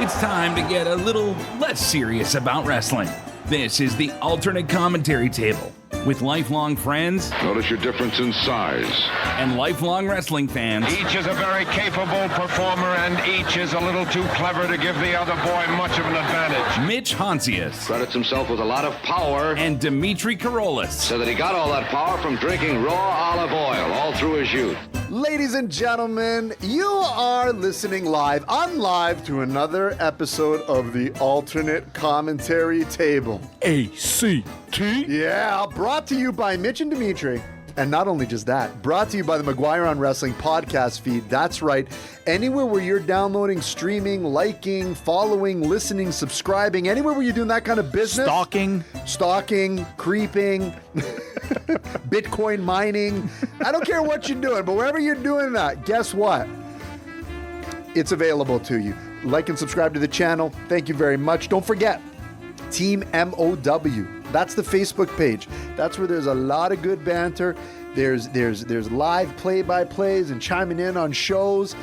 It's time to get a little less serious about wrestling. This is the Alternate Commentary Table with lifelong friends. Notice your difference in size. And lifelong wrestling fans. Each is a very capable performer, and each is a little too clever to give the other boy much of an advantage. Mitch Hontzias. Credits himself with a lot of power. And Dimitri Korolis. So that he got all that power from drinking raw olive oil all through his youth. Ladies and gentlemen, you are listening live, unlive, to another episode of the Alternate Commentary Table. ACT. Yeah, brought to you by Mitch and Dimitri. And not only just that, brought to you by the McGuire on Wrestling podcast feed. That's right. Anywhere where you're downloading, streaming, liking, following, listening, subscribing, anywhere where you're doing that kind of business. Stalking, creeping, Bitcoin mining. I don't care what you're doing, but wherever you're doing that, guess what? It's available to you. Like and subscribe to the channel. Thank you very much. Don't forget, Team MOW. That's the Facebook page. That's where there's a lot of good banter. There's live play-by-plays and chiming in on shows,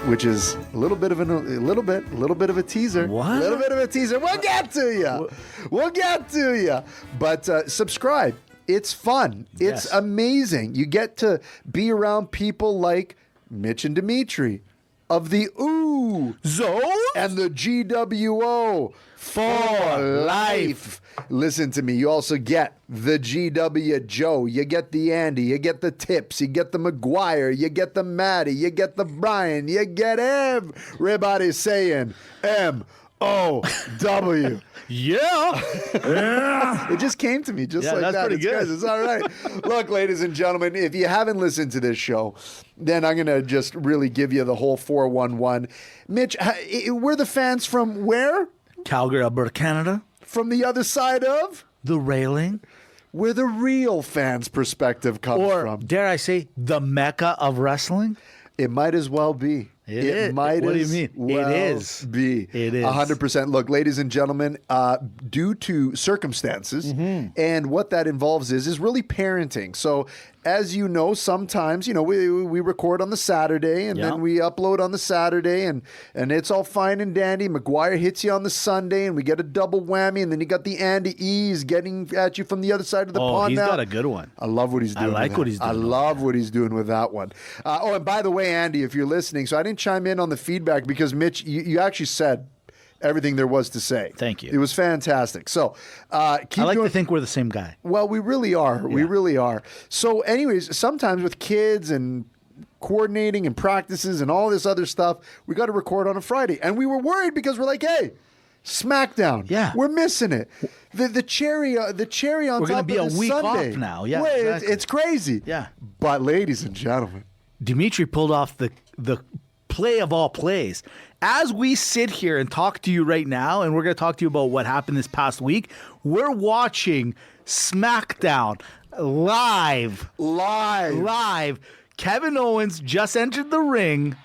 which is a little bit of a teaser. What? A little bit of a teaser. We'll get to you. We'll get to you. But subscribe. It's fun. It's amazing. You get to be around people like Mitch and Dimitri of the OUZOS and the GWO for life. Listen to me. You also get the GW Joe. You get the Andy. You get the Tips. You get the McGuire. You get the Maddie. You get the Brian. You get everybody saying MOW. Yeah. It just came to me just like that's that. pretty good. It's all right. Look, ladies and gentlemen, if you haven't listened to this show, then I'm going to just really give you the whole 411. Mitch, we're the fans from where? Calgary, Alberta, Canada. From the other side of? The railing. Where the real fans' perspective comes Or, from. dare I say, the mecca of wrestling? It might as well be. It is. Might What do you as mean? well It is. be. It is. 100%. Look, ladies and gentlemen, due to circumstances, and what that involves is really parenting. So, as you know, sometimes, we record on the Saturday, and then we upload on the Saturday, and it's all fine and dandy. McGuire hits you on the Sunday, and we get a double whammy, and then you got the Andy E's getting at you from the other side of the pond he's now. got a good one. I love what he's doing. I like what he's doing. I love what he's doing with that one. And by the way, Andy, if you're listening, so I didn't chime in on the feedback because, Mitch, you actually said everything there was to say. Thank you. It was fantastic. So I like to think we're the same guy. Well, we really are. We Yeah. really are. So anyways, sometimes with kids and coordinating and practices and all this other stuff, we got to record on a Friday. And we were worried because we're like, hey, SmackDown. Yeah. We're missing it. The cherry on We're top gonna of be a the week Sunday. off now. Yeah, Wait, exactly. it's crazy. Yeah. But ladies and gentlemen, Dimitri pulled off the play of all plays. As we sit here and talk to you right now, and we're going to talk to you about what happened this past week, we're watching SmackDown live. Kevin Owens just entered the ring.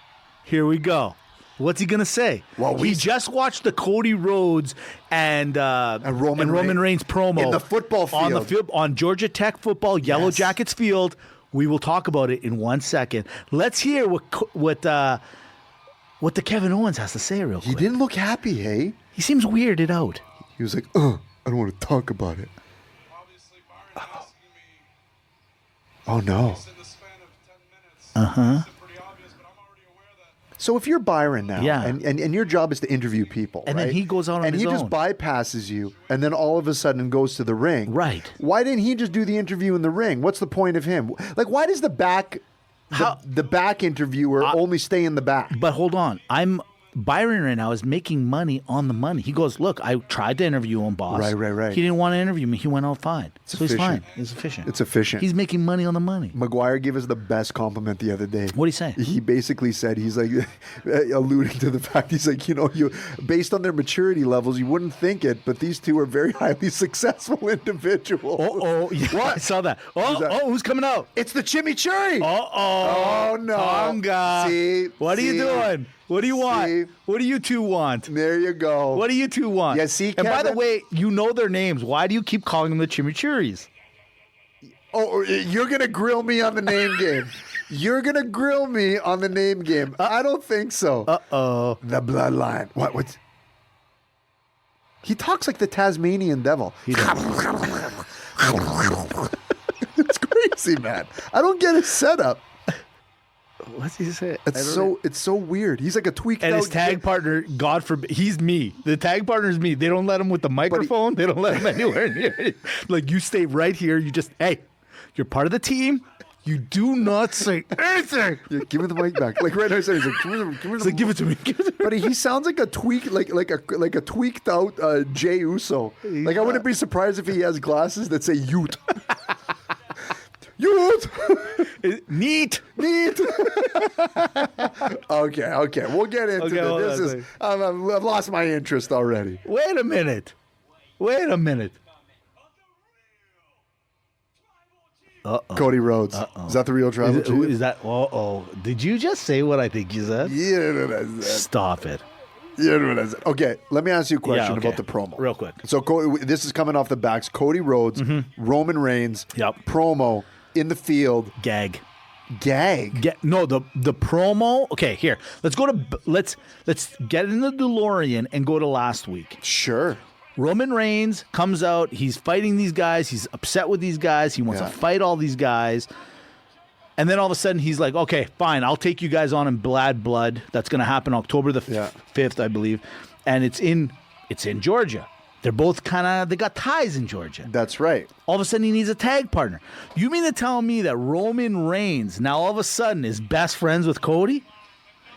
Here we go. What's he going to say? Well, he just watched the Cody Rhodes and Roman Reigns promo in the football field. on the field on Georgia Tech football, Yellow Jackets field. We will talk about it in 1 second. Let's hear what the Kevin Owens has to say real quick. he didn't look happy, hey? He seems weirded out. He was like, I don't want to talk about it. Obviously, Byron asking me Oh, no. in the span of 10 minutes. It's pretty obvious, but I'm already aware that So if you're Byron now, Yeah. and your job is to interview people, And then right? he goes out on and his he just own. bypasses you, and then all of a sudden goes to the ring. Right. Why didn't he just do the interview in the ring? What's the point of him? Like, why does the back interviewer only stay in the back? But hold on. Byron right now is making money on the money. He goes, look, I tried to interview him, boss. Right. He didn't want to interview me. He went out fine. So he's efficient. fine. He's efficient. It's efficient. He's making money on the money. McGuire gave us the best compliment the other day. What'd he say? He basically said, he's like, alluding to the fact, he's like, you based on their maturity levels, you wouldn't think it, but these two are very highly successful individuals. Yeah, What? I saw that. Who's that? Who's coming out? It's the chimichurri. Oh, no. Tonga. See? What are you doing? What do you want? See? What do you two want? There you go. What do you two want? Yeah, see, and by the Kevin? way, you know their names. Why do you keep calling them the chimichurris? Oh, you're going to grill me on the name game. You're going to grill me on the name game. I don't think so. Uh-oh. The bloodline. What? He talks like the Tasmanian devil. It's crazy, man. I don't get his setup. What's he say? It's so weird. He's like a tweaked And out his tag partner, God forbid, he's me. The tag partner is me. They don't let him with the microphone. They don't let him anywhere near. Like, you stay right here. You just, hey, you're part of the team. You do not say anything. Yeah, give me the mic back. Like right now, he's like, Give it to me. Give it to me. But he sounds like a tweak, like a tweaked out Jey Uso. Like I wouldn't be surprised if he has glasses that say Ute. Ute. Neat. Okay. We'll get into this. I've lost my interest already. Wait a minute. Cody Rhodes. Is that the real tribal chief? Is that? Did you just say what I think you said? Yeah. Stop it. Okay, let me ask you a question Yeah, okay. about the promo. Real quick. So this is coming off the backs. Cody Rhodes, Roman Reigns, Yep. promo in the field. Gag. No, the promo. Okay, here. Let's get in the DeLorean and go to last week. Sure. Roman Reigns comes out. He's fighting these guys. He's upset with these guys. He wants to fight all these guys. And then all of a sudden he's like, okay, fine. I'll take you guys on in blood. That's going to happen October the 5th, I believe. And it's in Georgia. They're both they got ties in Georgia. That's right. All of a sudden he needs a tag partner. You mean to tell me that Roman Reigns now all of a sudden is best friends with Cody?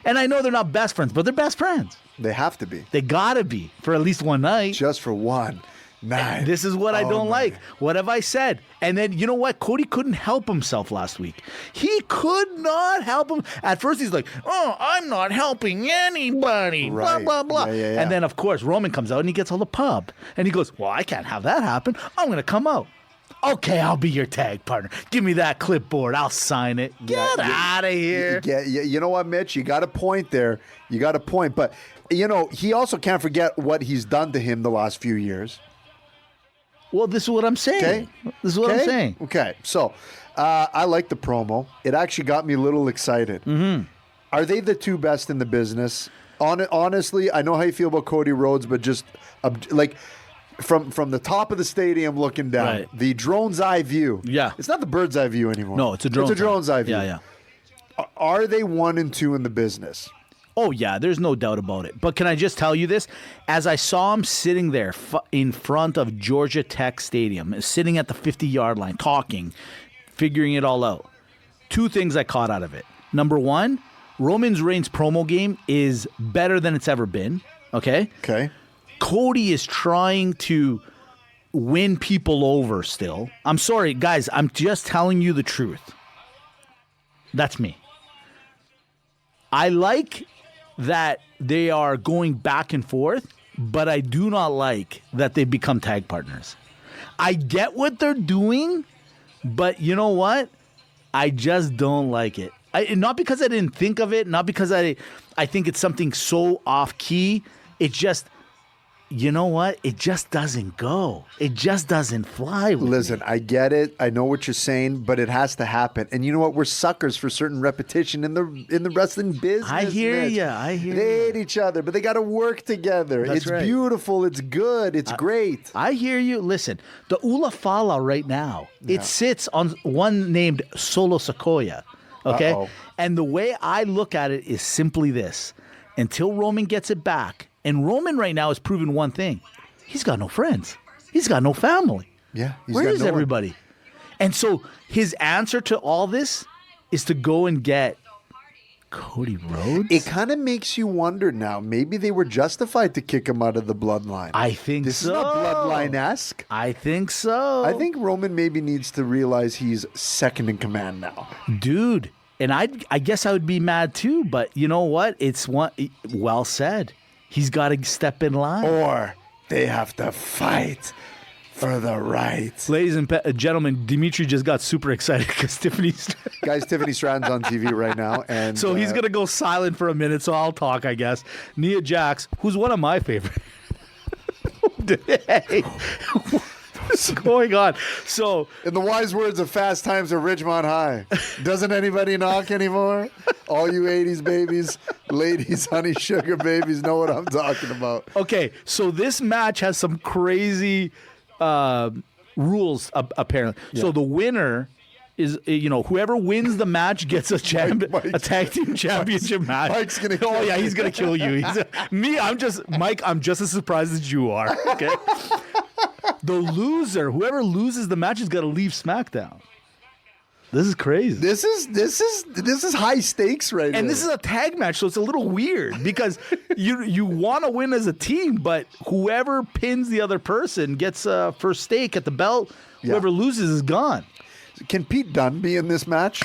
And I know they're not best friends, but they're best friends. They have to be. They gotta be for at least one night. Just for one night. This is what I don't like. What have I said? And then, you know what? Cody couldn't help himself last week. He could not help him. At first, he's like, oh, I'm not helping anybody. Right. Blah, blah, blah. Yeah. And then, of course, Roman comes out and he gets all the pub. And he goes, well, I can't have that happen. I'm going to come out. Okay, I'll be your tag partner. Give me that clipboard. I'll sign it. Get out of here. You know what, Mitch? You got a point there. But, he also can't forget what he's done to him the last few years. Well, this is what I'm saying. Okay. This is what I'm saying. Okay. So, I like the promo. It actually got me a little excited. Mm-hmm. Are they the two best in the business? Honestly, I know how you feel about Cody Rhodes, but just like from the top of the stadium looking down, the drone's eye view. Yeah. It's not the bird's eye view anymore. No, it's a drone's eye view. Yeah. Are they 1 and 2 in the business? Oh, yeah, there's no doubt about it. But can I just tell you this? As I saw him sitting there in front of Georgia Tech Stadium, sitting at the 50-yard line, talking, figuring it all out, 2 things I caught out of it. Number 1, Roman Reigns' promo game is better than it's ever been, okay? Okay. Cody is trying to win people over still. I'm sorry, guys, I'm just telling you the truth. That's me. I like that they are going back and forth, but I do not like that they become tag partners. I get what they're doing, but you know what? I just don't like it. Not because I didn't think of it, not because I think it's something so off-key. It just, you know what? It just doesn't go. It just doesn't fly with Listen, me. I get it. I know what you're saying, but it has to happen. And you know what? We're suckers for certain repetition in the wrestling business. I hear Mitch. you. They hate each other, but they got to work together. That's it's right. Beautiful. It's good. It's great. I hear you. Listen, the Ulafala right now, it sits on one named Solo Sequoia. Okay? Uh-oh. And the way I look at it is simply this. Until Roman gets it back, and Roman right now has proven one thing. He's got no friends. He's got no family. Yeah. Where is everybody? And so his answer to all this is to go and get Cody Rhodes? It kind of makes you wonder now. Maybe they were justified to kick him out of the bloodline. I think this so. is not bloodline-esque. I think so. I think Roman maybe needs to realize he's second in command now. Dude, and I guess I would be mad too, but you know what? It's well said. He's got to step in line. Or they have to fight for the right. Ladies and gentlemen, Dimitri just got super excited because Tiffany's... Guys, Tiffany Stratton's on TV right now. And so he's going to go silent for a minute, so I'll talk, I guess. Nia Jax, who's one of my favorites. Hey. What's going on? So, In the wise words of Fast Times at Ridgemont High, doesn't anybody knock anymore? All you 80s babies, ladies, honey, sugar babies know what I'm talking about. okay, so this match has some crazy rules, apparently. So the winner is, whoever wins the match gets a tag team championship match. Mike's gonna kill yeah, he's gonna kill you. I'm just as surprised as you are. Okay. The loser, whoever loses the match, is gonna leave SmackDown. This is crazy. This is high stakes right now. And this is a tag match, so it's a little weird because you want to win as a team, but whoever pins the other person gets first stake at the belt. Yeah. Whoever loses is gone. Can Pete Dunne be in this match?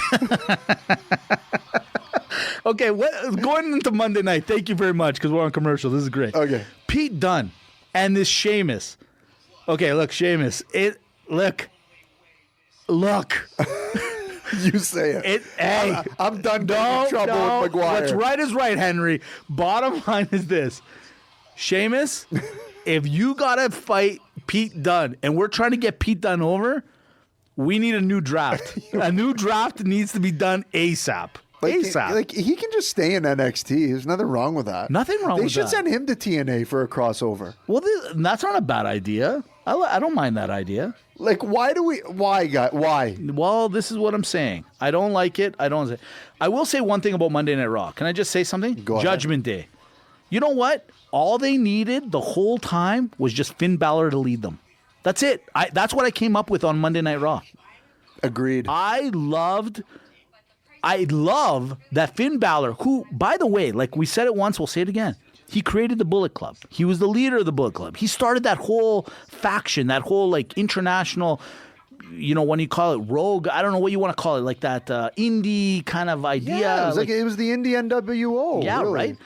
Okay, going into Monday night, thank you very much because we're on commercial. This is great. Okay. Pete Dunne and this Sheamus. Okay, look, Sheamus. Look. You say it. Hey, I'm done getting in trouble with McGuire. What's right is right, Henry. Bottom line is this. Sheamus, if you got to fight Pete Dunne and we're trying to get Pete Dunne over, we need a new draft. A new draft needs to be done ASAP. ASAP. Like he can just stay in NXT. There's nothing wrong with that. Nothing wrong with that. They should send him to TNA for a crossover. Well, that's not a bad idea. I don't mind that idea. Like, why? Why? Well, this is what I'm saying. I don't like it. I will say one thing about Monday Night Raw. Can I just say something? Go ahead. Judgment Day. You know what? All they needed the whole time was just Finn Balor to lead them. That's it. That's what I came up with on Monday Night Raw. Agreed. I love that Finn Balor, who, by the way, like we said it once, we'll say it again. He created the Bullet Club. He was the leader of the Bullet Club. He started that whole faction, that whole like international, when you call it rogue, I don't know what you want to call it, like that indie kind of idea. Yeah, it was the indie NWO. Yeah, really. right.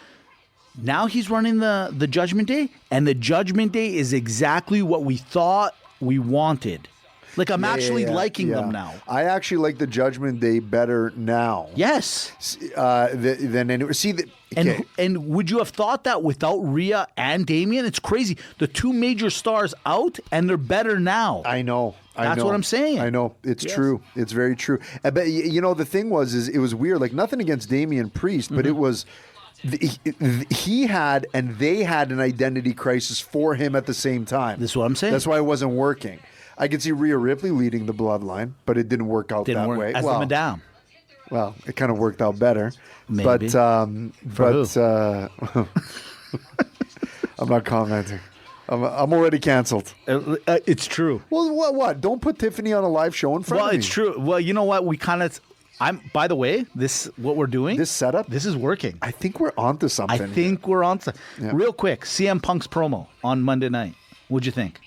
Now he's running the Judgment Day, and the Judgment Day is exactly what we thought we wanted. Like, I'm actually liking them now. I actually like the Judgment Day better now. Yes. Than anywhere. See, okay. And would you have thought that without Rhea and Damian? It's crazy. The two major stars out, and they're better now. I know. That's what I'm saying. I know. It's true. It's very true. But, the thing is it was weird. Like, nothing against Damian Priest, but it was... He had and they had an identity crisis for him at the same time. This is what I'm saying. That's why it wasn't working. I could see Rhea Ripley leading the bloodline, but it didn't work out that way. As the Madame. Well, it kind of worked out better. Maybe. But I'm not commenting. I'm already canceled. It's true. Well, what? Don't put Tiffany on a live show in front of me. Well, it's true. Well, you know what? By the way, what we're doing. This setup? This is working. I think we're onto something. Yeah. Real quick, CM Punk's promo on Monday night. What'd you think?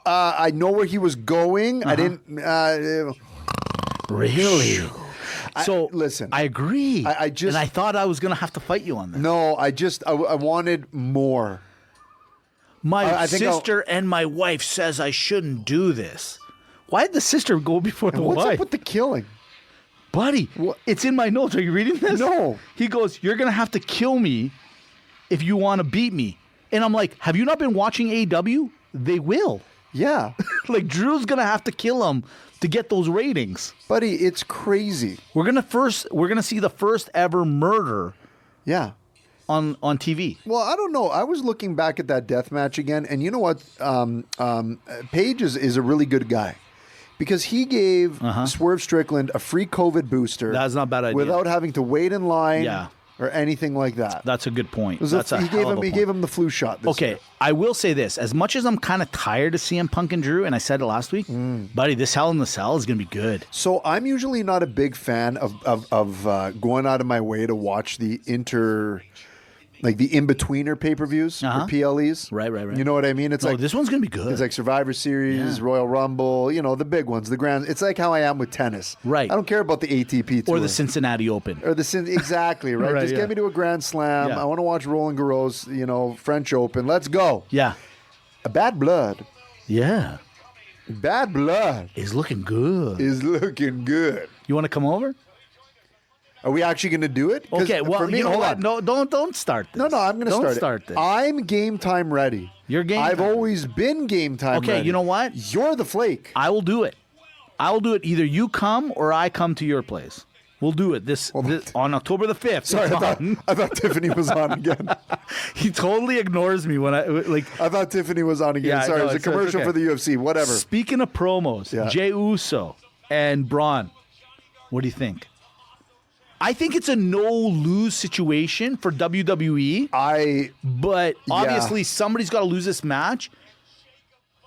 I know where he was going. I didn't. Really? So listen, I agree. And I thought I was going to have to fight you on that. No, I wanted more. My sister and my wife says I shouldn't do this. Why did the sister go before the wife? What's up with the killing? Buddy, it's in my notes. Are you reading this? No. He goes, you're going to have to kill me if you want to beat me. And I'm like, have you not been watching AEW? They will. Yeah. Like, Drew's going to have to kill him to get those ratings. Buddy, it's crazy. We're going to see the first ever murder. Yeah. On TV. Well, I don't know. I was looking back at that death match again, and you know what? Paige is a really good guy. Because he gave Swerve Strickland a free COVID booster. That's not a bad idea. Without having to wait in line or anything like that. That's a good point. He gave him the flu shot this year. I will say this. As much as I'm kind of tired of CM Punk and Drew, and I said it last week, buddy, this Hell in the Cell is going to be good. So I'm usually not a big fan of going out of my way to watch the in-betweener pay-per-views or PLEs. Right. You know what I mean? It's like this one's going to be good. It's like Survivor Series, Royal Rumble, the big ones, the grand. It's like how I am with tennis. Right. I don't care about the ATP Tour. Or the Cincinnati Open. Exactly, right? Just get me to a Grand Slam. I want to watch Roland Garros, French Open. Let's go. Yeah. A Bad Blood. Yeah. Bad Blood. Is looking good. You want to come over? Are we actually going to do it? Okay, well, you know what? No, don't start this. No, I'm going to start it. Don't start this. I'm game time ready. You're game I've time. always been game time. Okay, ready. you know what? You're the flake. I will do it. I will do it. Either you come or I come to your place. We'll do it this on October the 5th. Sorry, I thought Tiffany was on again. He totally ignores me when I thought Tiffany was on again. Yeah, Sorry, no, it's a it's commercial okay. for the UFC. Whatever. Speaking of promos, Yeah. Jey Uso and Braun, what do you think? I think it's a no-lose situation for WWE, but obviously somebody's got to lose this match.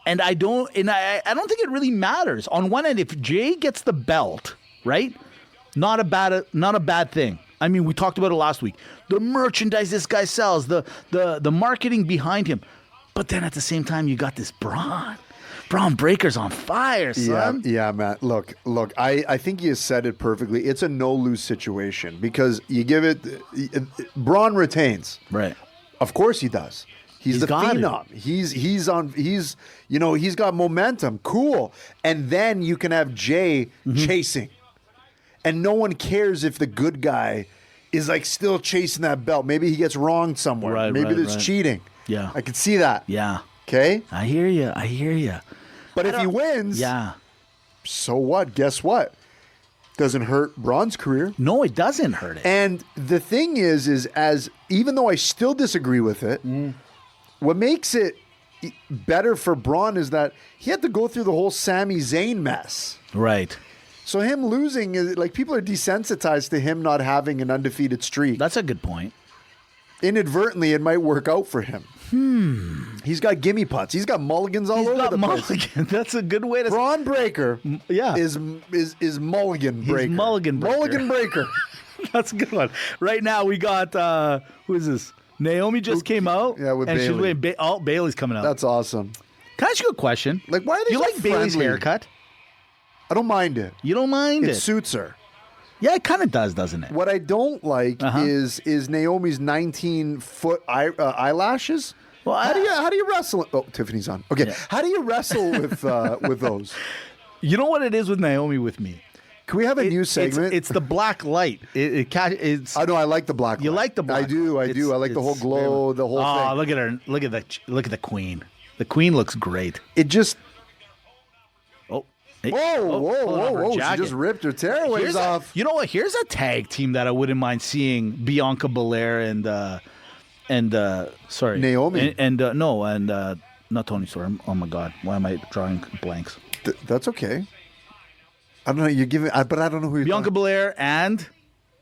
And I don't think it really matters. On one end, if Jay gets the belt, right? Not a bad thing. I mean, we talked about it last week. The merchandise this guy sells, the marketing behind him. But then at the same time, you got this Braun. Braun Breaker's on fire, son. Yeah, Matt. Look. I think you said it perfectly. It's a no-lose situation because you give it. Braun retains. Right. Of course he does. He's the got it. phenom. He's got momentum. Cool. And then you can have Jay chasing. And no one cares if the good guy is like still chasing that belt. Maybe he gets wronged somewhere. Right, Maybe right, there's right. cheating. Yeah. I could see that. Yeah. Okay? I hear you. But if he wins, Yeah. so what? Guess what? Doesn't hurt Braun's career. No, it doesn't hurt it. And the thing is as even though I still disagree with it, what makes it better for Braun is that he had to go through the whole Sami Zayn mess. Right. So him losing is like people are desensitized to him not having an undefeated streak. That's a good point. Inadvertently, it might work out for him. He's got gimme putts. He's got mulligans all He's over got the place. mulligan. That's a good way to Braun Breaker, yeah. is mulligan breaker. mulligan breaker. Mulligan breaker. That's a good one. Right now we got who is this? Naomi just came out. Yeah, with and she's Bayley. waiting. Bailey's coming out. That's awesome. Can I ask you a question? Like, why are they Do you so like Bailey's friendly? haircut? I don't mind it. You don't mind It it? suits her. Yeah, it kind of does, doesn't it? What I don't like is Naomi's 19-foot eyelashes. Well, how do you wrestle? Oh, Tiffany's on. Okay, Yeah. how do you wrestle with those? You know what it is with Naomi with me? Can we have a new segment? It's the black light. It's I know I like the black. You light. like the black I do. light. I like the whole glow, the whole Oh, thing. look at her! Look at the queen. The queen looks great. It just. Oh, hey, Whoa! She jacket. just ripped her tearaways off. You know what? Here's a tag team that I wouldn't mind seeing: Bianca Belair and sorry, Naomi. and not Toni Storm. Oh my God, why am I drawing blanks? That's okay. I don't know. You're giving, but I don't know who you're. Bianca Belair and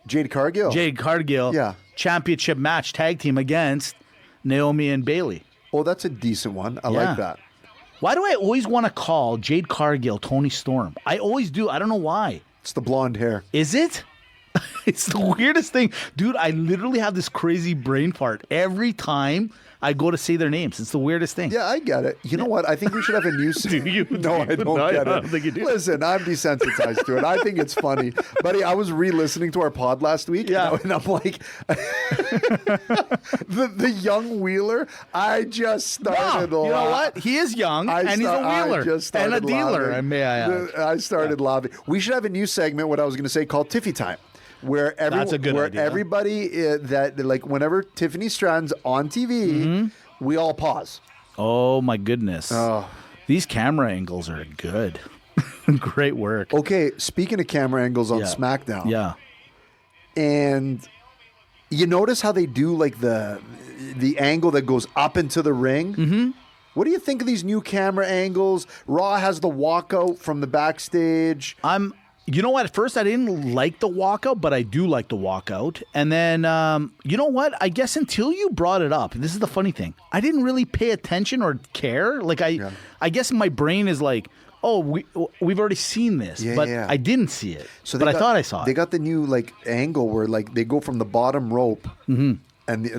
Jade Cargill. Jade Cargill. Yeah. Championship match tag team against Naomi and Bailey. Oh, that's a decent one. I Yeah. like that. Why do I always want to call Jade Cargill Toni Storm? I always do. I don't know why. It's the blonde hair. Is it? It's the weirdest thing. Dude, I literally have this crazy brain fart every time I go to say their names. It's the weirdest thing. Yeah, I get it. You know what? I think we should have a new. Do you? No, I don't No, get I it. don't think you do. Listen, I'm desensitized to it. I think it's funny, buddy. I was re-listening to our pod last week, Yeah. and I'm like, the young Wheeler. I just Wow. started. You know what? He is young, and he's a I wheeler just and a started dealer. laughing. May I add. I started laughing. We should have a new segment. What I was going to say called Tiffy Time. Where That's a good idea. everybody that like whenever Tiffany Strand's on TV, we all pause. Oh, my goodness. Oh. These camera angles are good. Great work. Okay, speaking of camera angles on Yeah. SmackDown, Yeah. and you notice how they do like the angle that goes up into the ring. Mm-hmm. What do you think of these new camera angles? Raw has the walkout from the backstage. You know what? At first, I didn't like the walkout, but I do like the walkout. And then, you know what? I guess until you brought it up, this is the funny thing. I didn't really pay attention or care. Like I guess my brain is like, oh, we've already seen this, but I didn't see it. But I thought I saw it. They got the new like angle where like they go from the bottom rope and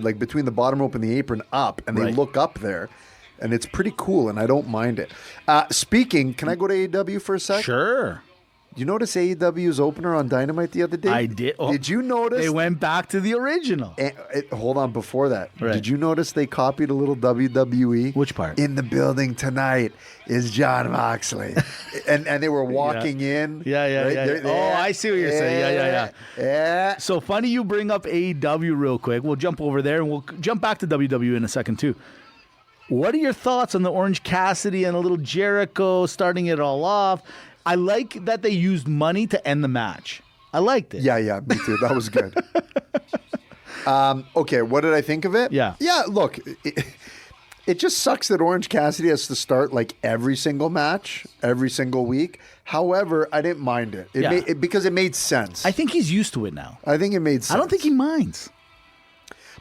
like between the bottom rope and the apron up, and they Right. look up there. And it's pretty cool, and I don't mind it. Speaking, can I go to AEW for a sec? Sure. You notice AEW's opener on Dynamite the other day? I did. Oh, Did you notice? They went back to the original. Hold on, before that, Right. did you notice they copied a little WWE? Which part? In the building tonight is John Moxley, and they were walking in. Yeah. They're- Oh, I see what you're saying. Yeah. So funny you bring up AEW real quick. We'll jump over there and we'll jump back to WWE in a second too. What are your thoughts on the Orange Cassidy and a little Jericho starting it all off? I like that they used money to end the match. I liked it. Yeah, me too. That was good. Okay, what did I think of it? Yeah. Yeah, look, it just sucks that Orange Cassidy has to start like every single match, every single week. However, I didn't mind it. Because it made sense. I think he's used to it now. I think it made sense. I don't think he minds.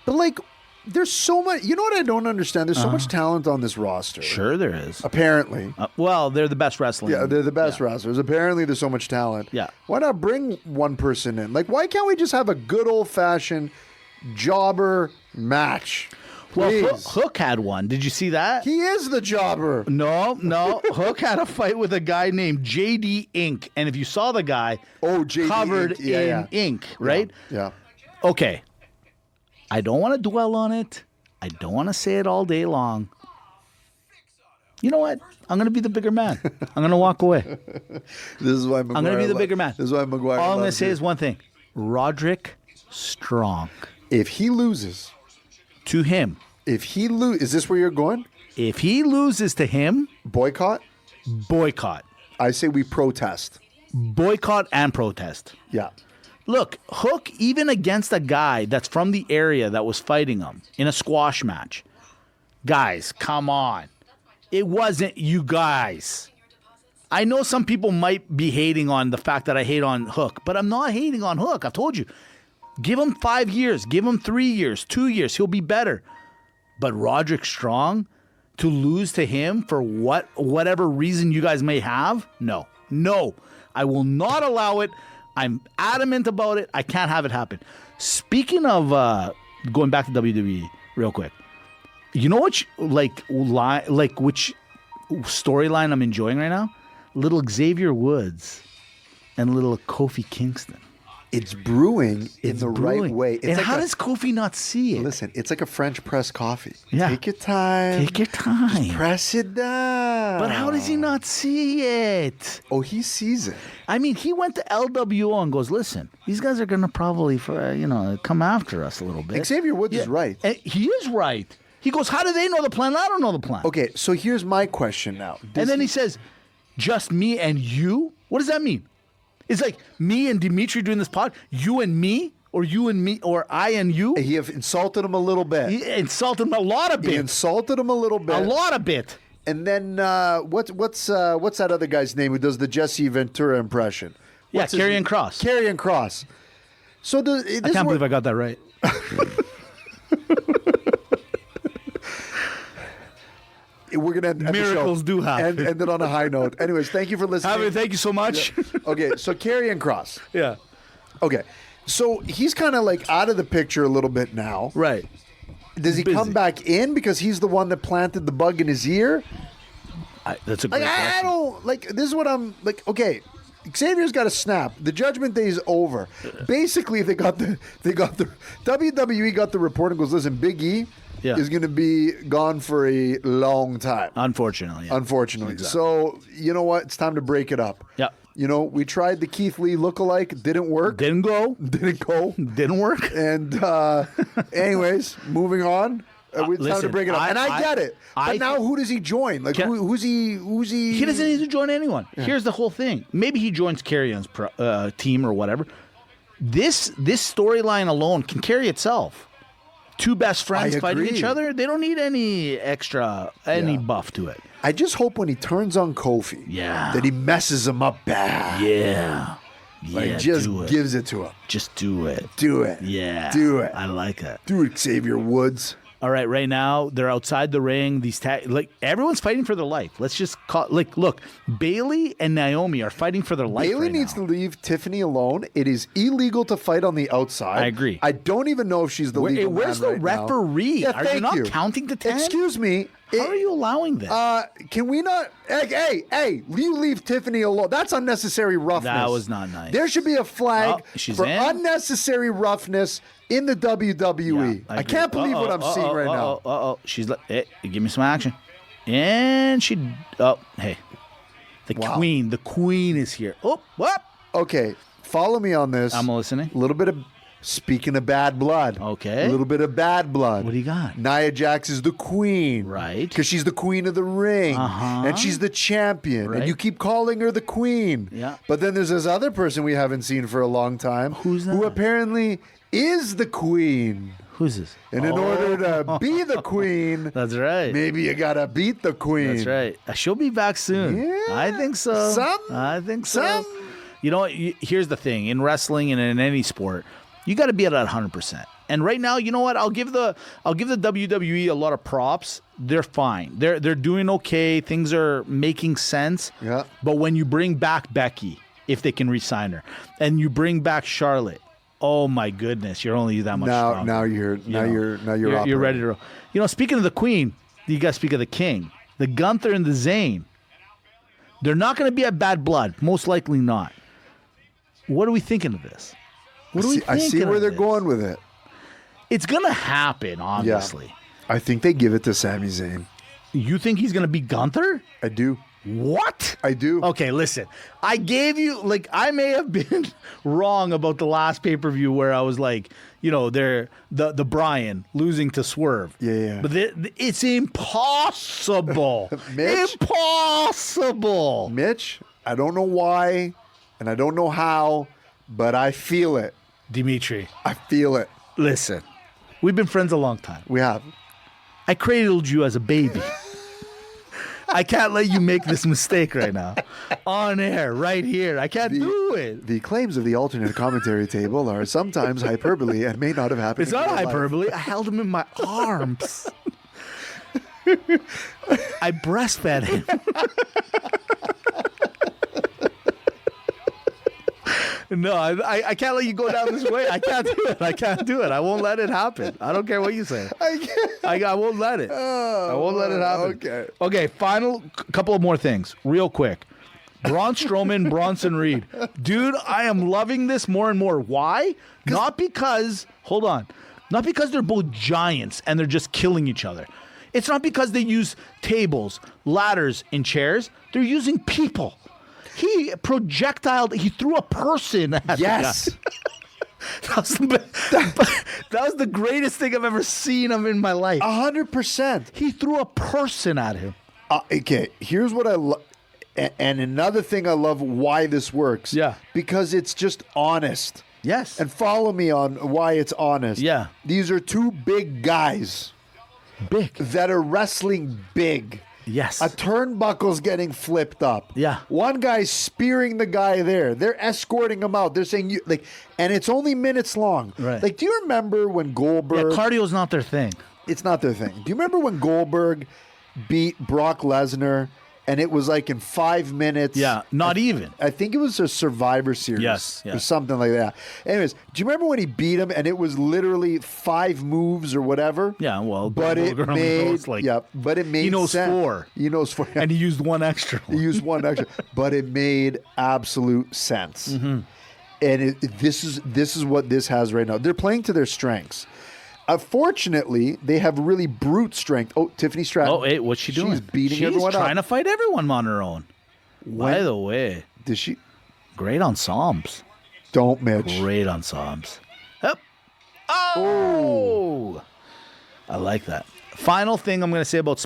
But like, there's so much. You know what I don't understand? There's so much talent on this roster. Sure, there is. Apparently. Well, they're the best wrestling. Yeah, they're the best wrestlers. Apparently, there's so much talent. Yeah. Why not bring one person in? Like, why can't we just have a good old-fashioned jobber match? Well, Please. Hook had one. Did you see that? He is the jobber. No. Hook had a fight with a guy named JD Ink. And if you saw the guy, JD covered Ink. Yeah. in ink, right? Yeah. Okay. I don't want to dwell on it. I don't want to say it all day long. You know what? I'm going to be the bigger man. I'm going to walk away. This is why McGuire I'm going to be the bigger man. This is why McGuire All I'm going to loves say you. is one thing. Roderick Strong. If he loses, To him. is this where you're going? If he loses to him, Boycott? boycott. I say we protest. Boycott and protest. Yeah. Look, Hook, even against a guy that's from the area that was fighting him in a squash match. Guys, come on. It wasn't you guys. I know some people might be hating on the fact that I hate on Hook, but I'm not hating on Hook. I've told you. Give him 5 years. Give him 3 years, 2 years. He'll be better. But Roderick Strong, to lose to him for whatever reason you guys may have, no. I will not allow it. I'm adamant about it. I can't have it happen. Speaking of going back to WWE real quick, you know which which storyline I'm enjoying right now? Little Xavier Woods and little Kofi Kingston. It's brewing in the right way. It's And like how does Kofi not see it? Listen, it's like a French press coffee. Yeah. Take your time. Take your time. Press it down. But how does he not see it? Oh, he sees it. I mean, he went to LWO and goes, listen, these guys are going to probably, come after us a little bit. Xavier Woods is right. And he is right. He goes, how do they know the plan? I don't know the plan. Okay, so here's my question now. And then he says, just me and you? What does that mean? It's like me and Dimitri doing this pod, you and me, or you and me, or I and you? He have insulted him a little bit. He insulted him a lot of He bit. insulted him a little bit. A lot of bit. And then what's that other guy's name who does the Jesse Ventura impression? Yeah, What's his Karrion name? Kross. Karrion Kross. So I can't believe I got that right. We're gonna end Miracles the show. do happen. End it on a high note. Anyways, thank you for listening. Javi, thank you so much. Okay, so Karrion Kross. Yeah. Okay, so he's kind of like out of the picture a little bit now. Right. Does he Busy. come back in because he's the one that planted the bug in his ear? That's a great Like, I question. don't like. This is what I'm like. Okay, Xavier's got to snap. The Judgment Day is over. Basically, they got the WWE got the report and goes, listen, Big E is going to be gone for a long time. Unfortunately. Yeah. Unfortunately. Exactly. So you know what? It's time to break it up. Yeah. You know, we tried the Keith Lee lookalike. Didn't work. Didn't go. Didn't go. Didn't work. And anyways, moving on. It's time to listen, break it up. And I get it. But now who does he join? Like, who's he? He doesn't need to join anyone. Here's the whole thing. Maybe he joins Carrion's team or whatever. This storyline alone can carry itself. Two best friends fighting each other. They don't need any extra, buff to it. I just hope when he turns on Kofi, that he messes him up bad. Yeah. Like, just gives it to him. Just do it. Do it. Yeah. Do it. I like it. Do it, Xavier Woods. All right, right now they're outside the ring. These everyone's fighting for their life. Let's just call look, Bailey and Naomi are fighting for their life. Bailey needs to leave Tiffany alone. It is illegal to fight on the outside. I agree. I don't even know if she's the legal Where's man the right now. referee? Yeah, Are thank you not counting to 10? Excuse me. How are you allowing this? Can we not? Hey! You leave Tiffany alone. That's unnecessary roughness. That was not nice. There should be a flag she's for in? unnecessary roughness in the WWE. Yeah, I can't believe what I'm seeing right now. She's like, hey, give me some action. And hey. The queen is here. Oh, what? Okay, follow me on this. I'm listening. A little bit of Speaking of bad blood. Okay. A little bit of bad blood. What do you got? Nia Jax is the queen. Right. Because she's the queen of the ring. Uh-huh. And she's the champion. Right. And you keep calling her the queen. Yeah. But then there's this other person we haven't seen for a long time. Who's that? Who apparently is the queen. Who's this? And in order to be the queen, That's right. maybe you got to beat the queen. That's right. She'll be back soon. Yeah. I think so. I think so. Some. You know what? Here's the thing. In wrestling and in any sport, you got to be at 100%. And right now, you know what? I'll give the WWE a lot of props. They're fine. They're doing okay. Things are making sense. Yeah. But when you bring back Becky, if they can re-sign her, and you bring back Charlotte, oh my goodness, you're only that much stronger. Now you're You're ready to roll. You know, speaking of the queen, you got to speak of the king, the Gunther and the Zayn. They're not going to be at bad blood, most likely not. What are we thinking of this? I see where they're going with it. It's going to happen, obviously. Yeah. I think they give it to Sami Zayn. You think he's going to beat Gunther? I do. What? I do. Okay, listen. I gave you, I may have been wrong about the last pay-per-view where I was like, you know, they're the Bryan losing to Swerve. Yeah. But it's impossible. Mitch? Impossible. Mitch, I don't know why, and I don't know how, but I feel it. Dimitri, I feel it. listen. We've been friends a long time. We have. I cradled you as a baby. I can't let you make this mistake right now. On air, right here. I can't do it. The claims of the alternate commentary table are sometimes hyperbole and may not have happened. It's in not real life. hyperbole. I held him in my arms. I breastfed him. No, I can't let you go down this way. I can't do it. I can't do it. I won't let it happen. I don't care what you say. I won't let it. I won't let it happen. Okay. Okay, final couple of more things, real quick. Braun Strowman, Bronson Reed. Dude, I am loving this more and more. Why? Not because, hold on, not because they're both giants and they're just killing each other. It's not because they use tables, ladders, and chairs. They're using people. He he threw a person at Yes. the guy. That was the greatest thing I've ever seen him in my life. 100%. He threw a person at him. Okay, here's what I love. And another thing I love why this works. Yeah. Because it's just honest. Yes. And follow me on why it's honest. Yeah. These are two big guys Big. that are wrestling big. Yes. A turnbuckle's getting flipped up. Yeah. One guy's spearing the guy there. They're escorting him out. They're saying and it's only minutes long. Right. Like, do you remember when Goldberg? Yeah, cardio's not their thing. It's not their thing. Do you remember when Goldberg beat Brock Lesnar and it was like in 5 minutes? Yeah, not even. I think it was a Survivor Series. Yes, Or something like that. Anyways, do you remember when he beat him and it was literally 5 moves or whatever? Yeah, well, But it Goldberg only made knows, like, but it made he knows sense. 4. He knows 4. And he used one extra. He used one extra, but it made absolute sense. Mm-hmm. And this is what this has right now. They're playing to their strengths. Fortunately, they have really brute strength. Oh, Tiffany Stratton. Oh, hey, what's she doing? She's beating She's everyone trying up. to fight everyone on her own. By the way, Does she? great ensembles. Don't, Mitch. Great ensembles. Yep. Oh! I like that. Final thing I'm going to say about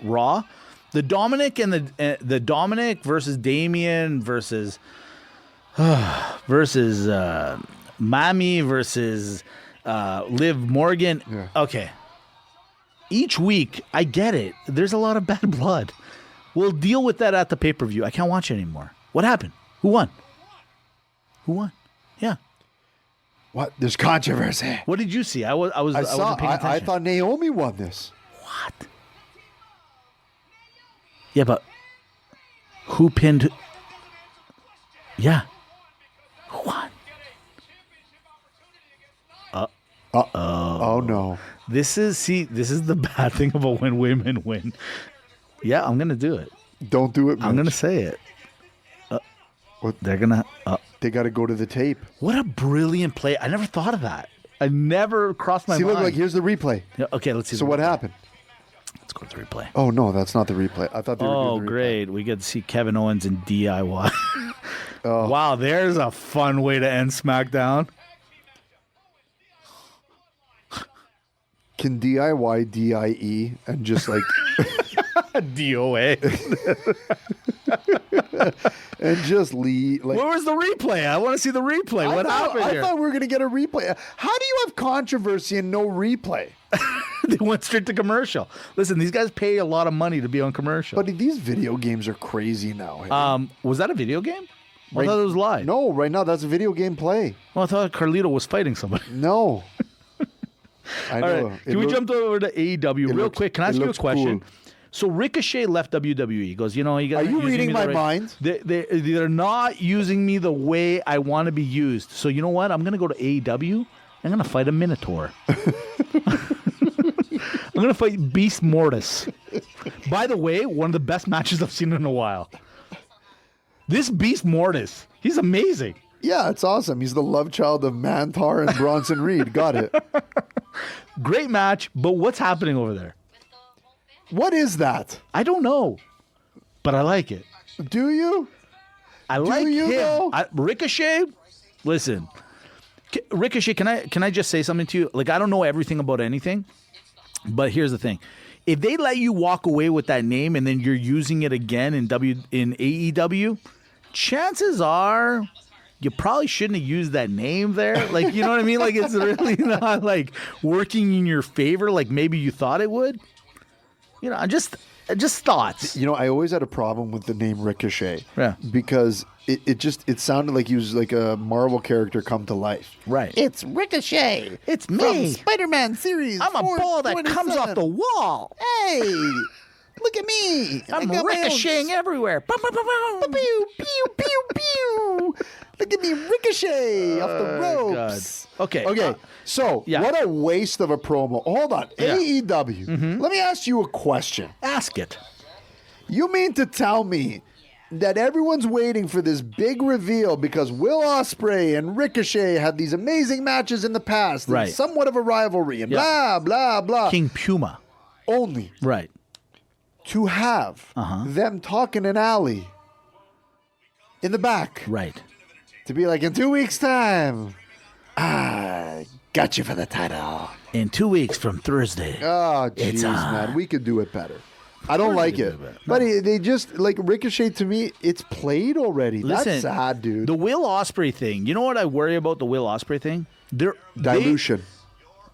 Raw, the Dominic and the Dominic versus Damian versus Mami versus Liv Morgan. Yeah. Okay. Each week, I get it. There's a lot of bad blood. We'll deal with that at the pay-per-view. I can't watch it anymore. What happened? Who won? Yeah. What? There's controversy. What did you see? I wasn't paying attention. I thought Naomi won this. What? Yeah, but who pinned? Yeah. Who won? Oh no. This is the bad thing about when women win. Yeah, I'm gonna do it. Don't do it, Mitch. I'm gonna say it. What? They're gonna. They got to go to the tape. What a brilliant play! I never thought of that. I never crossed my See, mind. look, here's the replay. Yeah, okay, let's see. So the what replay. happened? Let's go to the replay. Oh no, that's not the replay. I thought they were doing the replay. Great! We get to see Kevin Owens in DIY. Wow, there's a fun way to end SmackDown. Can DIY DIE and just like DOA. and just leave? Like, Where was the replay? I want to see the replay. What happened I here? thought we were gonna get a replay. How do you have controversy and no replay? They went straight to commercial. Listen, these guys pay a lot of money to be on commercial. But these video games are crazy now. Hey? Was that a video game? I thought it was live. No, right now that's a video game play. Well, I thought Carlito was fighting somebody. No. I know. All right. Can we jump over to AEW real quick? Can I ask you a question? Cool. So Ricochet left WWE. He goes, you know, you guys Are you reading my mind? They're not using me the way I want to be used. So you know what? I'm going to go to AEW. I'm going to fight a Minotaur. I'm going to fight Beast Mortis. By the way, one of the best matches I've seen in a while. This Beast Mortis, he's amazing. Yeah, it's awesome. He's the love child of Mantar and Bronson Reed. Got it. Great match, but what's happening over there? What is that? I don't know, but I like it. Do you? I like you, him. though? Ricochet, listen. Ricochet, can I just say something to you? Like, I don't know everything about anything, but here's the thing. If they let you walk away with that name and then you're using it again in AEW, chances are you probably shouldn't have used that name there. Like, you know what I mean? Like, it's really not like working in your favor like maybe you thought it would. You know, just thoughts. You know, I always had a problem with the name Ricochet. Yeah. Because it sounded like he was like a Marvel character come to life. Right. It's Ricochet. It's me. From Spider-Man series. I'm a ball that comes off the wall. Hey, look at me. I'm ricocheting everywhere. Boom, boom, boom, boom. Pew, pew, pew, pew. Look at me ricochet off the ropes. God. Okay. Okay. So, yeah. What a waste of a promo. Hold on. Yeah. AEW. Let me ask you a question. Ask it. You mean to tell me that everyone's waiting for this big reveal because Will Ospreay and Ricochet had these amazing matches in the past, Right. and somewhat of a rivalry, and Yeah. blah, blah, blah. King Puma. Only Right. to have them talk in an alley in the back. Right. To be like, in 2 weeks' time, I got you for the title. In 2 weeks from Thursday. Oh, It's jeez, on. man. We could do it better. I don't like we it. could do it better. But they just, like, Ricochet to me, it's played already. Listen, That's sad, dude. The Will Ospreay thing. You know what I worry about the Will Ospreay thing? Dilution.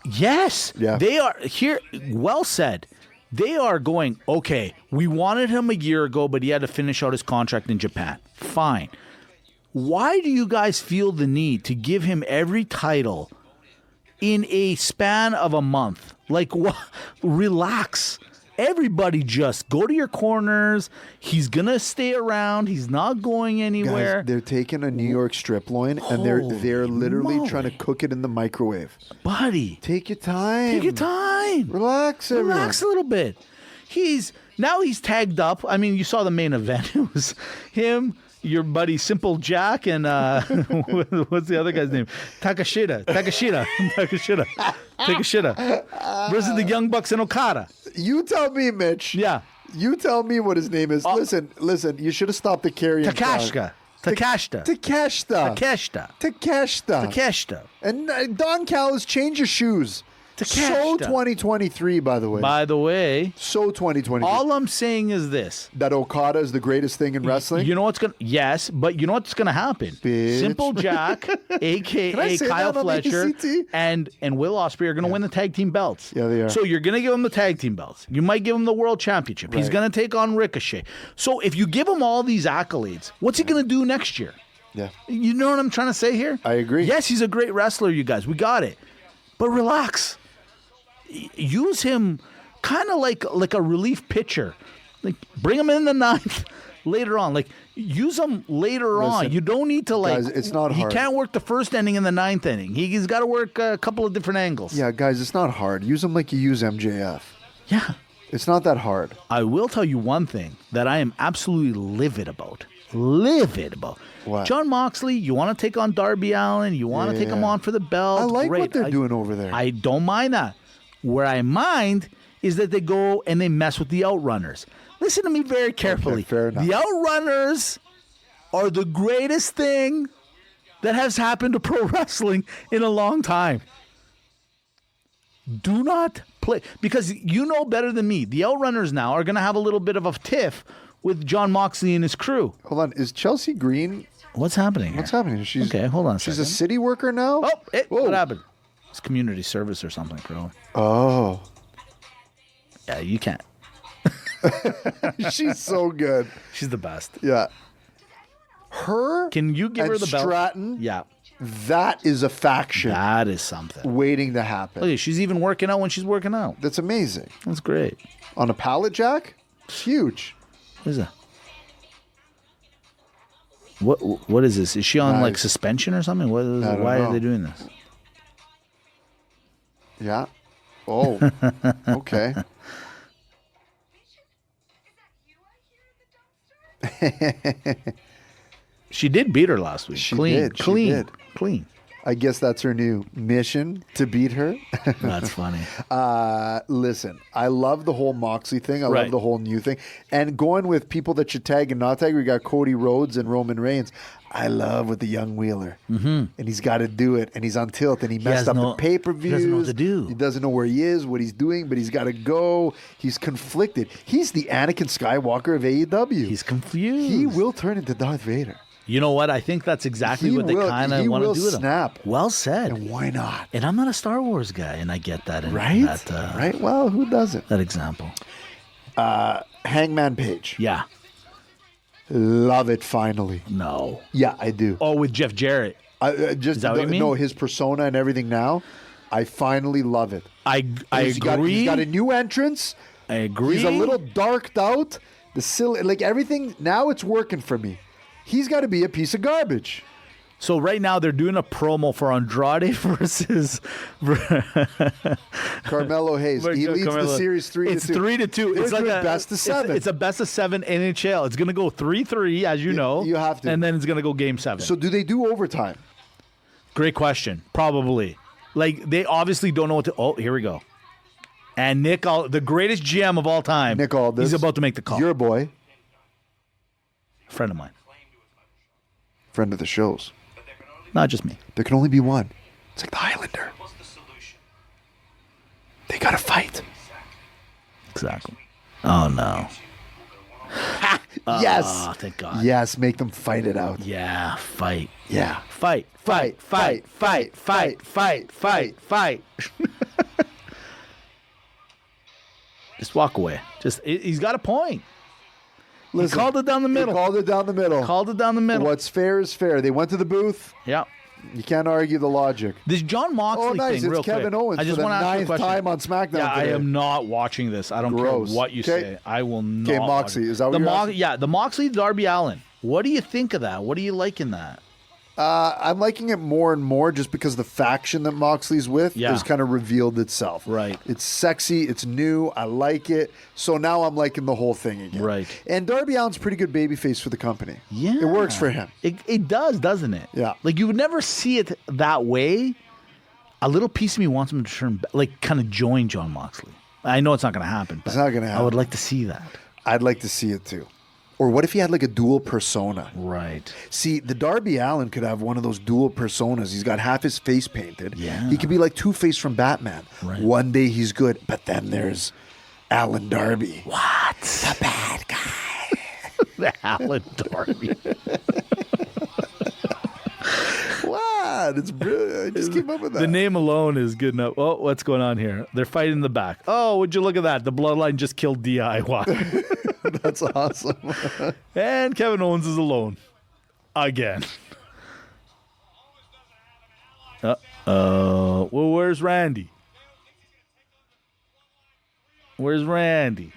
Yes. Yeah. They are here. Well said. They are going, okay, we wanted him a year ago, but he had to finish out his contract in Japan. Fine. Why do you guys feel the need to give him every title in a span of a month? Like, what? Relax. Everybody just go to your corners. He's going to stay around. He's not going anywhere. Guys, they're taking a New York strip loin and they're literally moly. trying to cook it in the microwave. Buddy. Take your time. Take your time. Relax, everyone. Relax a little bit. He's tagged up. I mean, you saw the main event. It was him, your buddy Simple Jack, and what's the other guy's name? Takashita versus the Young Bucks and Okada. You tell me, Mitch. Yeah. You tell me what his name is. Listen. You should have stopped the carrying. Takeshita. And Don Callis, change your shoes. Takeshita. So 2023, by the way. By the way, So 2023. all I'm saying is this. That Okada is the greatest thing in wrestling? You know what's yes, but you know what's gonna happen? Bitch. Simple Jack, Can I aka say Kyle that on Fletcher, ACT? and Will Ospreay are gonna win the tag team belts. Yeah, they are. So you're gonna give him the tag team belts. You might give him the world championship. He's Right. gonna take on Ricochet. So if you give him all these accolades, what's he gonna do next year? Yeah. You know what I'm trying to say here? I agree. Yes, he's a great wrestler, you guys. We got it. But relax. Use him kind of like a relief pitcher. Like, bring him in the ninth later on. Like, use him later on. Listen, You don't need to, like... guys, it's not hard. He can't work the first inning and the ninth inning. He's got to work a couple of different angles. Yeah, guys, it's not hard. Use them like you use MJF. Yeah. It's not that hard. I will tell you one thing that I am absolutely livid about. Livid about. What? John Moxley, you want to take on Darby Allin. You want to take him Yeah. on for the belt. I like Great. what they're doing over there. I don't mind that. Where I mind is that they go and they mess with the Outrunners. Listen to me very carefully. Okay, fair enough. The Outrunners are the greatest thing that has happened to pro wrestling in a long time. Do not play. Because you know better than me. The Outrunners now are going to have a little bit of a tiff with John Moxley and his crew. Hold on. Is Chelsea Green? What's happening here? What's happening? She's Okay, hold on a She's second. a city worker now? Oh, Whoa. what happened? It's community service or something, bro. Oh. Yeah, you can't. She's so good. She's the best. Yeah. Her Can you give and her the belt? Stratton, Yeah, that is a faction that is something. waiting to happen. Look, she's even working out when she's working out. That's amazing. That's great. On a pallet jack? It's huge. What is that? What is this? Is she on like Nice. suspension or something? What is, I don't why know. are they doing this? Yeah. Oh. Okay. She did beat her last week. She Clean, did, she clean, did. clean. I guess that's her new mission, to beat her. That's funny. Listen, I love the whole Moxley thing. I Right. love the whole new thing. And going with people that should tag and not tag, we got Cody Rhodes and Roman Reigns. I love with the young Wheeler. Mm-hmm. And he's got to do it. And he's on tilt. And he messed has up no- the pay-per-views. he doesn't know what to do. He doesn't know where he is, what he's doing, but he's got to go. He's conflicted. He's the Anakin Skywalker of AEW. He's confused. He will turn into Darth Vader. You know what? I think that's exactly He what they will- kind of he want to will do with him. snap. Well said. And why not? And I'm not a Star Wars guy, and I get that. In Right? That, Right? Well, who doesn't? That example. Hangman Page. Yeah. Love it finally. No. Yeah, I do. Oh, with Jeff Jarrett. Just Is that what you mean? No, his persona and everything now. I finally love it. I He's got- agree. he's got a new entrance. I agree. He's a little darked out. The silly, like everything. Now it's working for me. He's got to be a piece of garbage. So right now they're doing a promo for Andrade versus Carmelo Hayes. He leads the series 3-2. It's 3-2. It's like a a best of 7. It's a best of 7 NHL. It's gonna go 3-3, as you know. you have to. and then it's gonna go Game 7. So do they do overtime? Great question. Probably. Like they obviously don't know what to. Oh, here we go. And Nick, the greatest GM of all time. Nick Aldis. He's about to make the call. Your boy, Friend of mine, friend of the shows. not just me. There can only be one. It's like the Highlander. They got to fight. Exactly. Oh no. Yes. Oh, thank God. Yes, make them fight it out. Yeah. Fight. Yeah. Fight. Fight. Fight. Fight. Fight. Fight. Fight. Fight. Just walk away. He's got a point. Listen, He called it down the middle. He called it down the middle. Called it down the middle. What's fair is fair. They went to the booth. Yeah. You can't argue the logic. This John Moxley Oh, nice. thing, real It's Kevin quick. Owens I just for the want to ask you a 9th question. time on SmackDown Yeah, I today. am not watching this. I don't Gross. care what you Okay. say. I will not. Okay, watch Moxley, it. is that what the you're asking? Yeah, the Moxley Darby Allin. What do you think of that? What do you like in that? I'm liking it more and more just because the faction that Moxley's with Yeah. has kind of revealed itself. Right. It's sexy. It's new. I like it. So now I'm liking the whole thing again. Right. And Darby Allin's a pretty good babyface for the company. Yeah. It works for him. It does, doesn't it? Yeah. Like you would never see it that way. A little piece of me wants him to turn, like, kind of join John Moxley. I know it's not going to happen. But It's not gonna I happen. would like to see that. I'd like to see it too. Or what if he had like a dual persona? Right. See, the Darby Allin could have one of those dual personas. He's got half his face painted. Yeah. He could be like Two-Face from Batman. Right. One day he's good, but then there's Alan Darby. What? The bad guy. The Alan Darby. What? It's brilliant. I just came up with that. The name alone is good enough. Oh, what's going on here? They're fighting in the back. Oh, would you look at that? The Bloodline just killed DIY. That's awesome. And Kevin Owens is alone. Again. Well, where's Randy? Where's Randy?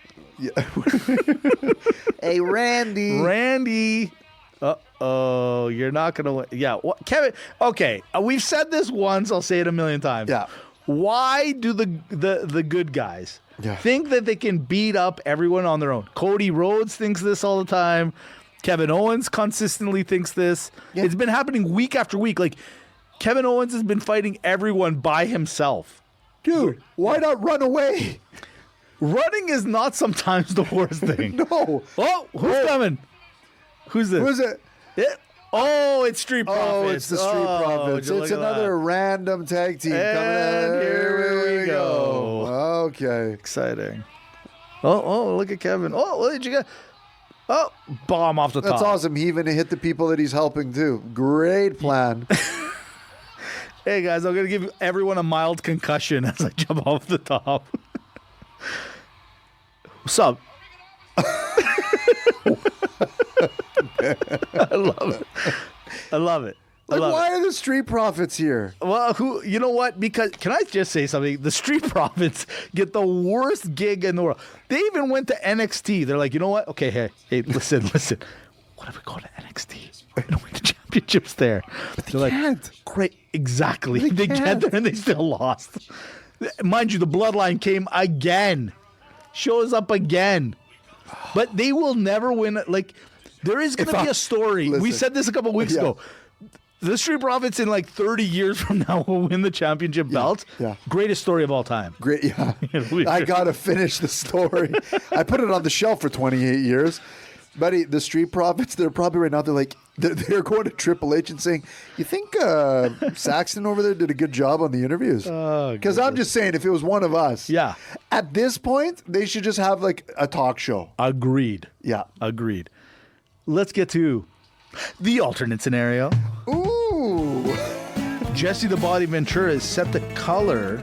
Hey, Randy. Randy. Uh-oh, you're not going to win. Yeah, what, Kevin, okay, we've said this once. I'll say it a million times. Yeah. Why do the good guys Yeah. think that they can beat up everyone on their own? Cody Rhodes thinks this all the time. Kevin Owens consistently thinks this. Yeah. It's been happening week after week. Like, Kevin Owens has been fighting everyone by himself. Dude, why not run away? Running is not sometimes the worst thing. No. Oh, who's coming? Who's this? Who is it? Oh, it's Street Profits. Oh, it's the Street Profits. would you It's look at another that? random tag team coming And out. here we we go. Okay. Exciting. Oh, look at Kevin. Oh, what did you get? Oh, bomb off the top. That's awesome. He even hit the people that he's helping too. Great plan. Hey, guys, I'm going to give everyone a mild concussion as I jump off the top. What's up? I love it. Like, why are the Street Profits here? Well, you know what? Because, can I just say something? The Street Profits get the worst gig in the world. They even went to NXT. They're like, you know what? Okay, hey, listen. What if we go to NXT? We're going to win the championships there. But they can't. Great. Exactly. They get can't. there and they still lost. Mind you, the Bloodline came again. Shows up again. But they will never win. Like, there is going to be a story. We said this a couple weeks ago. The Street Profits in like 30 years from now will win the championship belts. Yeah. Greatest story of all time. Great, yeah. I got to finish the story. I put it on the shelf for 28 years. Buddy, the Street Profits, they're probably right now, they're going to Triple H and saying, you think Saxton over there did a good job on the interviews? Because I'm just saying, if it was one of us, at this point, they should just have like a talk show. Agreed. Yeah. Agreed. Let's get to the alternate scenario. Ooh. Jesse the Body Ventura is set the color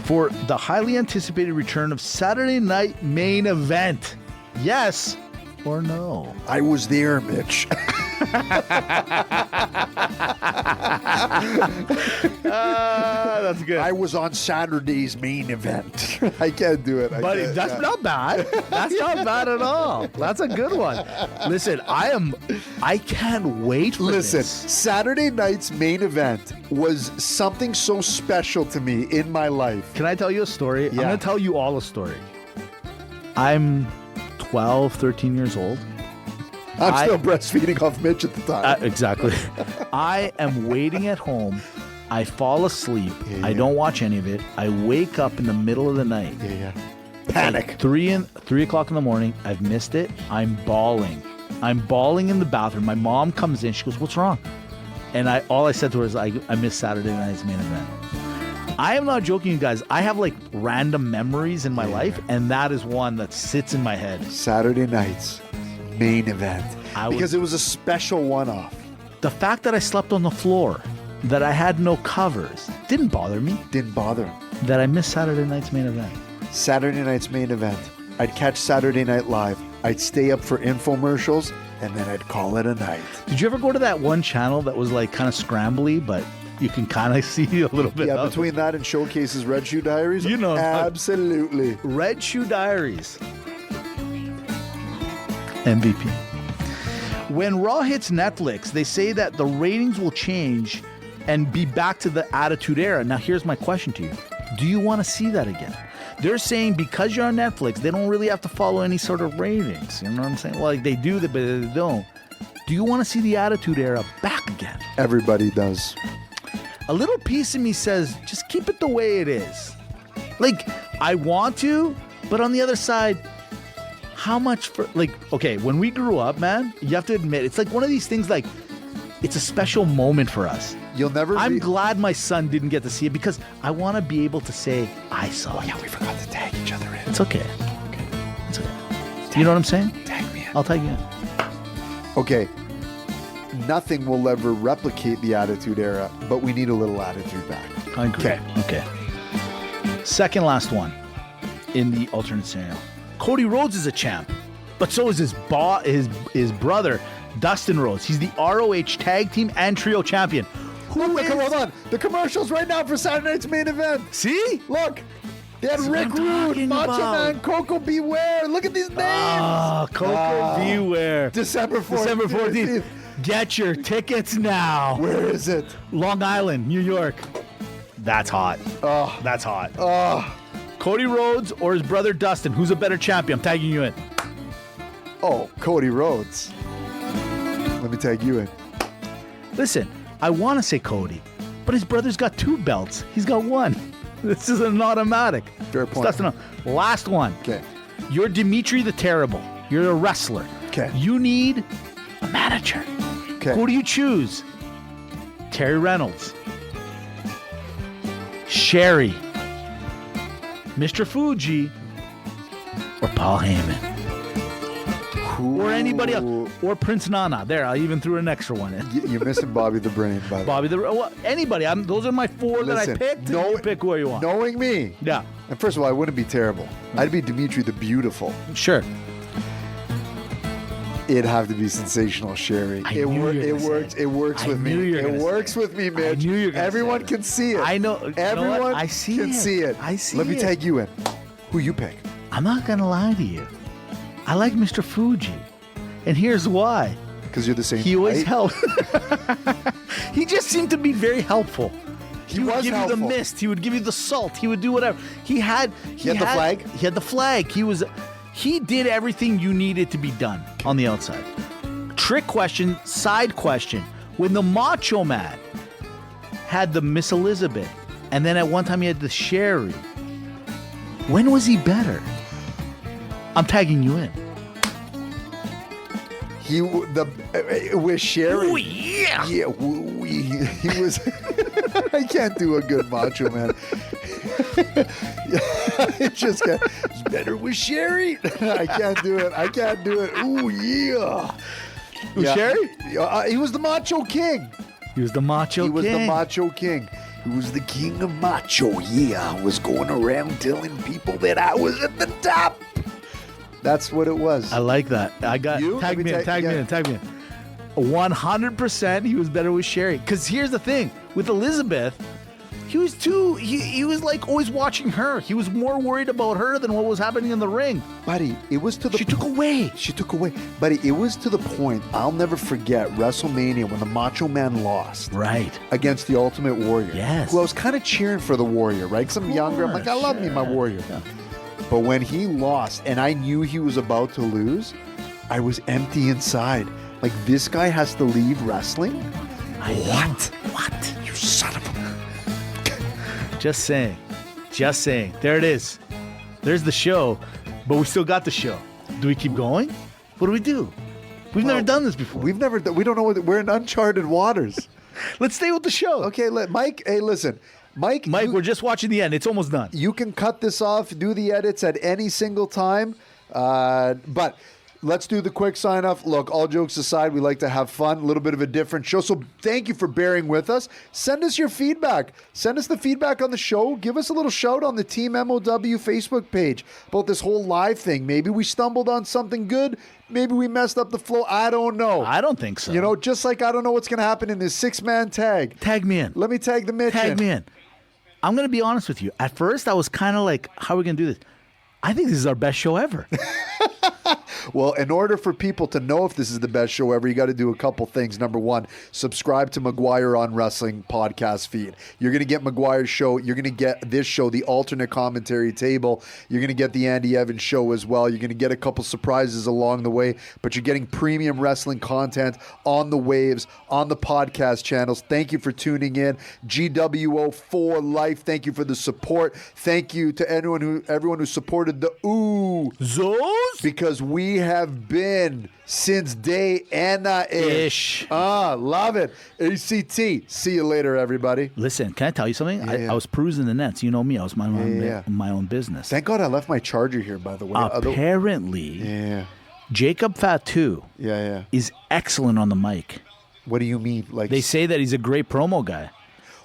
for the highly anticipated return of Saturday Night Main Event. Yes or no? I was there, Mitch. That's good. I was on Saturday's Main Event. I can't do it. Buddy, that's not bad. That's not bad at all. That's a good one. Listen, I can't wait for this. Saturday night's Main Event was something so special to me in my life. Can I tell you a story? Yeah. I'm going to tell you all a story. I'm 12, 13 years old. I'm still breastfeeding off Mitch at the time. Exactly. I am waiting at home. I fall asleep. I don't watch any of it. I wake up in the middle of the night. Panic. Like 3 o'clock in the morning. I've missed it. I'm bawling. I'm bawling in the bathroom. My mom comes in. She goes, "What's wrong?" And all I said to her is, I missed Saturday night's Main Event. I am not joking, you guys. I have like random memories in my life, and that is one that sits in my head. Saturday night's Main Event. Because it was a special one-off. The fact that I slept on the floor, that I had no covers, didn't bother me. Didn't bother. That I missed Saturday night's Main Event. Saturday night's Main Event. I'd catch Saturday Night Live. I'd stay up for infomercials, and then I'd call it a night. Did you ever go to that one channel that was like kind of scrambly, but you can kind of see a little bit of between that and Showcase's Red Shoe Diaries? You know. Absolutely. Red Shoe Diaries. MVP. When Raw hits Netflix, they say that the ratings will change and be back to the Attitude Era. Now, here's my question to you. Do you want to see that again? They're saying because you're on Netflix, they don't really have to follow any sort of ratings. You know what I'm saying? Well, like they do, but they don't. Do you want to see the Attitude Era back again? Everybody does. A little piece of me says, just keep it the way it is. Like, I want to, but on the other side, how much for, like, okay, when we grew up, man, you have to admit, it's like one of these things, like, it's a special moment for us. I'm glad my son didn't get to see it because I want to be able to say, I saw it. Yeah, we forgot to tag each other in. It's okay. It's okay. You know what I'm saying? Tag me in. I'll tag you in. Okay. Nothing will ever replicate the Attitude Era, but we need a little attitude back. I agree. Okay. Second last one in the alternate scenario. Cody Rhodes is a champ, but so is his brother, Dustin Rhodes. He's the ROH Tag Team and Trio Champion. Hold on. The commercials right now for Saturday night's Main Event. See? Look. They had That's Rick what I'm Rude, talking Macho about. Man, Coco Beware. Look at these names. Coco Beware. December 14th. December 14th. Get your tickets now. Where is it? Long Island, New York. That's hot. Oh. That's hot. Oh. Cody Rhodes or his brother Dustin? Who's a better champion? I'm tagging you in. Oh, Cody Rhodes. Let me tag you in. Listen, I want to say Cody, but his brother's got 2 belts. He's got 1. This is an automatic. Fair point. Dustin, last one. Okay. You're Dimitri the Terrible. You're a wrestler. Okay. You need a manager. Okay. Who do you choose? Terry Reynolds, Sherry, Mr. Fuji or Paul Heyman. Or anybody else. Or Prince Nana. There, I even threw an extra one in. You're missing Bobby the Brain, by the way. Bobby, anybody. Those are my four that I picked. You pick who you want. Knowing me. Yeah. And first of all, I wouldn't be terrible. I'd be Dimitri the Beautiful. Sure. It'd have to be Sensational Sherry. It works with me. It works with me, Mitch. Everyone can see it. I know. Everyone I see can it. see it. I see Let it. me tag you in. Who you pick? I'm not going to lie to you. I like Mr. Fuji. And here's why. Because you're the same He always height? helped. He just seemed to be very helpful. He would give you the mist. He would give you the salt. He would do whatever. He had the flag? He had the flag. He did everything you needed to be done on the outside. Trick question, side question. When the Macho Man had the Miss Elizabeth, and then at one time he had the Sherry, when was he better? I'm tagging you in. With Sherry. Oh, yeah. Yeah, he was. I can't do a good Macho Man. It's better with Sherry. I can't do it. Ooh, yeah. Sherry? He was the Macho King. He was the Macho King. He was the Macho King. He was the king of macho. Yeah, I was going around telling people that I was at the top. That's what it was. I like that. I got tag me in. 100% he was better with Sherry. Because here's the thing. With Elizabeth, he was like always watching her. He was more worried about her than what was happening in the ring. Buddy, it was to the She took away. Buddy, it was to the point, I'll never forget WrestleMania when the Macho Man lost. Right. Against the Ultimate Warrior. Yes. Who I was kind of cheering for the Warrior, right? Because I'm younger. I'm like, I love me, my Warrior. Yeah. But when he lost and I knew he was about to lose, I was empty inside. Like, this guy has to leave wrestling? What? You son of a... Just saying. There it is. There's the show, but we still got the show. Do we keep going? What do we do? We've never done this before. We don't know we're in uncharted waters. Let's stay with the show. Okay, Mike, hey, listen. Mike, we're just watching the end. It's almost done. You can cut this off, do the edits at any single time. But let's do the quick sign off. Look, all jokes aside, we like to have fun, a little bit of a different show. So thank you for bearing with us. Send us your feedback. Send us the feedback on the show. Give us a little shout on the Team MOW Facebook page about this whole live thing. Maybe we stumbled on something good. Maybe we messed up the flow. I don't know. I don't think so. You know, just like I don't know what's going to happen in this 6-man tag. Tag me in. Let me tag the Mitch in. Tag me in. I'm going to be honest with you. At first, I was kind of like, how are we going to do this? I think this is our best show ever. Well, in order for people to know if this is the best show ever, you got to do a couple things. Number one, subscribe to McGuire on Wrestling podcast feed. You're going to get McGuire's show. You're going to get this show, the alternate commentary table. You're going to get the Andy Evans show as well. You're going to get a couple surprises along the way, but you're getting premium wrestling content on the waves, on the podcast channels. Thank you for tuning in. GWO for life. Thank you for the support. Thank you to everyone who supported the OUZOS, because we have been since day Anna-ish. Love it. ACT. See you later, everybody. Listen, can I tell you something? Yeah. I was perusing the nets. You know me. I was minding my own business. Thank God I left my charger here, by the way. Apparently, Jacob Fatu is excellent on the mic. What do you mean? Like, they say that he's a great promo guy.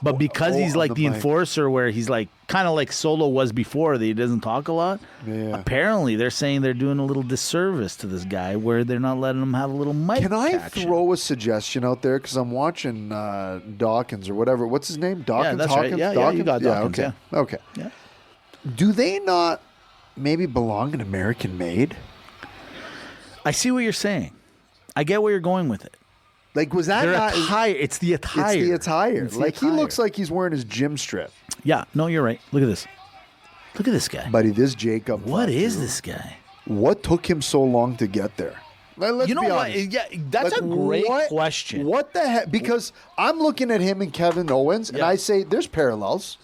But because he's like the enforcer, where he's like kind of like Solo was before, that he doesn't talk a lot. Yeah. Apparently, they're saying they're doing a little disservice to this guy, where they're not letting him have a little mic. Can I action. throw a suggestion out there? Because I'm watching Dawkins or whatever. What's his name? Dawkins. Yeah, that's Hawkins? right. Yeah, Dawkins? you got Dawkins. Okay. Yeah. Okay. Yeah. Do they not maybe belong in American Made? I see what you're saying. I get where you're going with it. Like, was that not attire? It's the attire. It's the attire. He looks like he's wearing his gym strip. Yeah, no, you're right. Look at this. Look at this guy. Buddy, this Jacob. What is this guy? What took him so long to get there? Let's you know be what? honest. Yeah, that's a great question. What the heck? Because I'm looking at him and Kevin Owens, and I say there's parallels,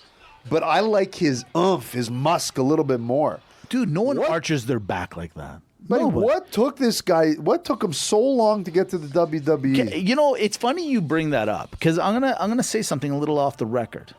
but I like his his musk a little bit more. Dude, no one arches their back like that. But what took this guy? What took him so long to get to the WWE? You know, it's funny you bring that up, because I'm gonna say something a little off the record.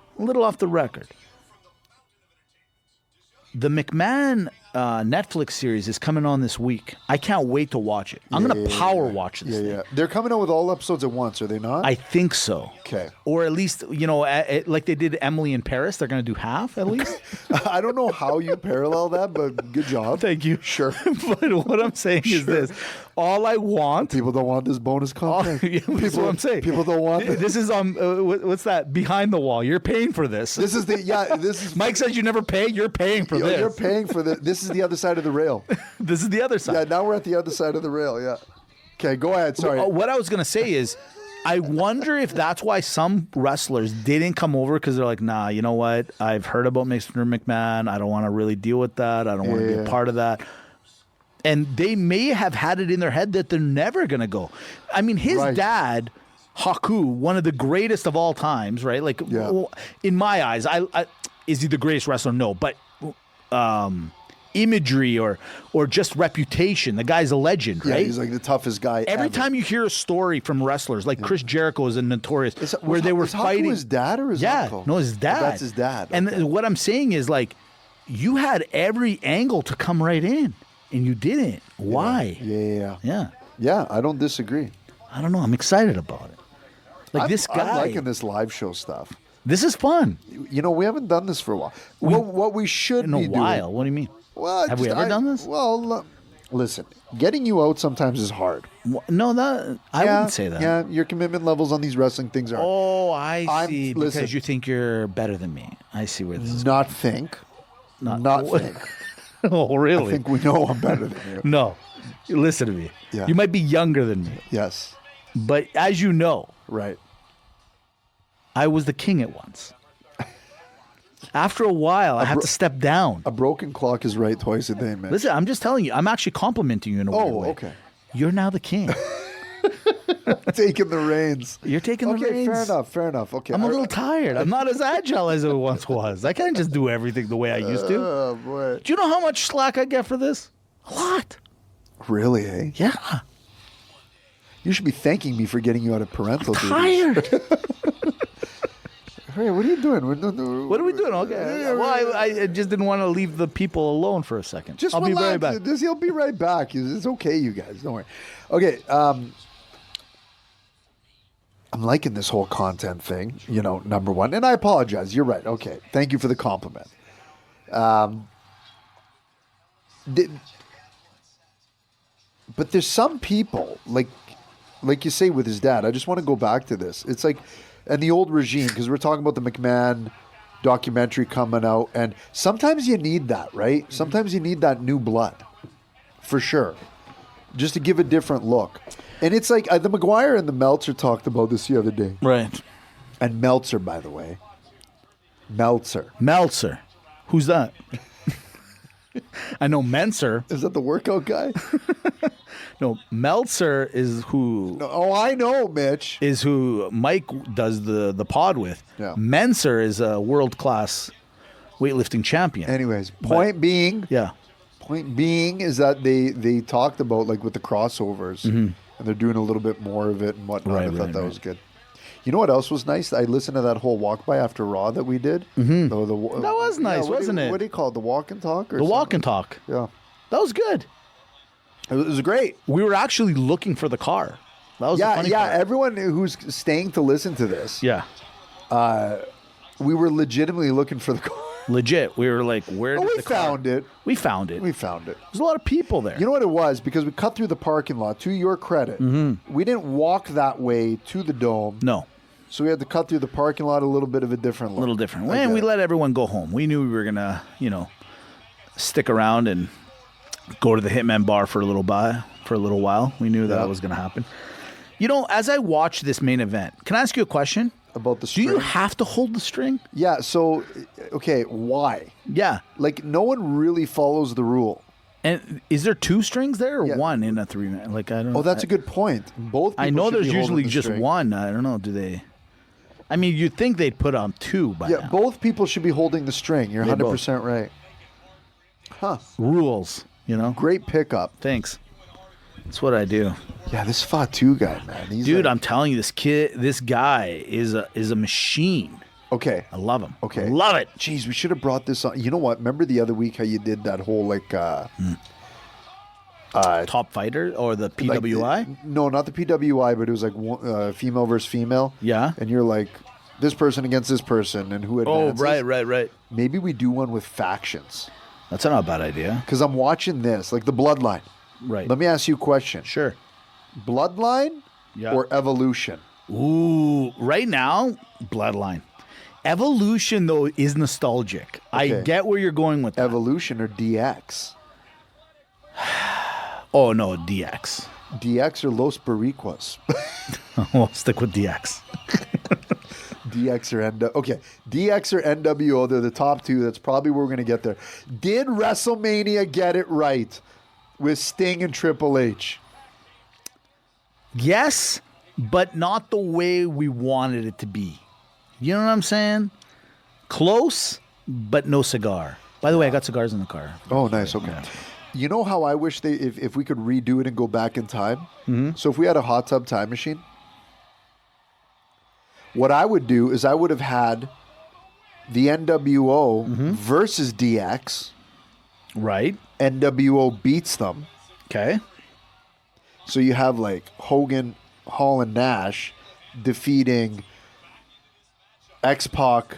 The McMahon Netflix series is coming on this week. I can't wait to watch it. I'm going to power watch this thing. They're coming out with all episodes at once, are they not? I think so. Okay. Or at least, like they did Emily in Paris, they're going to do half at least. I don't know how you parallel that, but good job. Thank you. Sure. But what I'm saying is this. All I want... People don't want this bonus content. That's what I'm saying. People don't want this. This is what's that? Behind the wall. You're paying for this. This is Mike says you never pay. You're paying for this. You're paying for this. This is the other side of the rail. This is the other side. Yeah, now we're at the other side of the rail. Yeah. Okay, go ahead. Sorry. What I was going to say is, I wonder if that's why some wrestlers didn't come over because they're like, nah, you know what? I've heard about Mr. McMahon. I don't want to really deal with that. I don't want to be a part of that. And they may have had it in their head that they're never going to go. I mean, his dad, Haku, one of the greatest of all times, right? Like, in my eyes, is he the greatest wrestler? No, but imagery or just reputation, the guy's a legend, right? Yeah, he's like the toughest guy Every ever. time you hear a story from wrestlers, like Chris Jericho is a notorious, where they were is Haku fighting. his dad or his uncle? No, his dad. That's his dad. And what I'm saying is, like, you had every angle to come right in, and you didn't. Why? Yeah, I don't disagree. I don't know. I'm excited about it. Like, this guy. I'm liking this live show stuff. This is fun. You know, we haven't done this for a while. What we should In be a doing. while. What do you mean? Well, Have we ever done this? Well, listen, getting you out sometimes is hard. No, I wouldn't say that. Yeah, your commitment levels on these wrestling things are. Oh, I see. Listen, Because you think you're better than me. I see where this is. Not think. Not think. Oh, really? I think we know I'm better than you. No. Listen to me. Yeah. You might be younger than me. Yes. But as you know, Right. I was the king at once. After a while, I had to step down. A broken clock is right twice a day, man. Listen, I'm just telling you. I'm actually complimenting you in a weird way. Okay. You're now the king. Taking the reins. You're taking the reins. Okay, fair enough. Okay. I'm a little tired. I'm not as agile as I once was. I can't just do everything the way I used to. Oh, boy. Do you know how much slack I get for this? A lot. Really, eh? Yeah. You should be thanking me for getting you out of parental duties. Tired. Hey, what are you doing? What are we doing? Okay. Well, I just didn't want to leave the people alone for a second. Just I'll relax. be right back. He'll be right back. It's okay, you guys. Don't worry. Okay. I'm liking this whole content thing, number one. And I apologize. You're right. Okay. Thank you for the compliment. But there's some people, like you say with his dad, I just want to go back to this. It's like, and the old regime, because we're talking about the McMahon documentary coming out, and sometimes you need that, right? Sometimes you need that new blood, for sure, just to give a different look. And it's like, the McGuire and the Meltzer talked about this the other day. Right. And Meltzer, by the way. Meltzer. Who's that? I know Menser. Is that the workout guy? No, Meltzer is who. Oh, I know, Mitch. Is who Mike does the pod with. Yeah. Menser is a world class weightlifting champion. Anyways, point being is that they talked about, like, with the crossovers, and they're doing a little bit more of it and whatnot. I thought that was good. You know what else was nice? I listened to that whole walk by after Raw that we did. Mm-hmm. That was nice, wasn't it? What do you call it? The walk and talk? The walk and talk. Yeah. That was good. It was great. We were actually looking for the car. That was the funny part. Everyone who's staying to listen to this, we were legitimately looking for the car. Legit. We were like, where did the car? Found it. We found it. There's a lot of people there. You know what it was? Because we cut through the parking lot, to your credit. Mm-hmm. We didn't walk that way to the Dome. No. So we had to cut through the parking lot a little bit of a different look. A little different. And we let everyone go home. We knew we were going to, stick around and go to the Hitman bar for a little while. We knew that was going to happen. As I watch this main event, can I ask you a question? About the string? Do you have to hold the string? Yeah, so, okay, why? Yeah. Like, no one really follows the rule. And is there two strings there or one in a 3-man? Like, I don't know. Oh, that's a good point. Both people I know there's usually the just string. one. I don't know. Do they? I mean, you'd think they'd put on two by now. Both people should be holding the string. You're 100% right. Huh. Rules, Great pickup. Thanks. That's what I do. Yeah, this Fatu guy, man. Dude, I'm telling you, this guy is a machine. Okay. I love him. Okay. Love it. Jeez, we should have brought this on. You know what? Remember the other week how you did that whole Top fighter or the like PWI? no, not the PWI, but it was like female versus female. Yeah. And you're like this person against this person and who Oh, advances. right. Maybe we do one with factions. That's not a bad idea. Because I'm watching this, like the Bloodline. Right. Let me ask you a question. Sure. Bloodline Yeah. or Evolution? Ooh, right now, Bloodline. Evolution, though, is nostalgic. I Okay. get where you're going with that. Evolution or DX? Oh, no, DX. DX or Los Boricuas? I'll stick with DX. DX or NWO. Okay, DX or NWO, they're the top two. That's probably where we're going to get there. Did WrestleMania get it right with Sting and Triple H? Yes, but not the way we wanted it to be. You know what I'm saying? Close, but no cigar. By the way, I got cigars in the car. Oh, nice. Okay. Yeah. You know how I wish if we could redo it and go back in time? Mm-hmm. So if we had a hot tub time machine, what I would do is I would have had the NWO Mm-hmm. versus DX. Right. NWO beats them. Okay. So you have like Hogan, Hall, and Nash defeating X-Pac,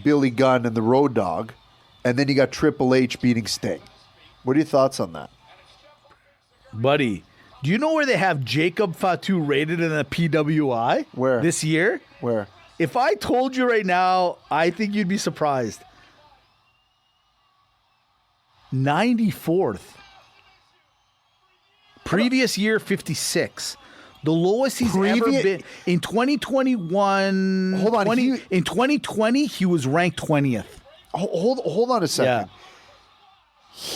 Billy Gunn, and the Road Dogg. And then you got Triple H beating Sting. What are your thoughts on that? Buddy, do you know where they have Jacob Fatu rated in the PWI? Where? This year? Where? If I told you right now, I think you'd be surprised. 94th. Previous year, 56. The lowest he's ever been. In 2021... Hold on, in 2020, he was ranked 20th. Hold on a second.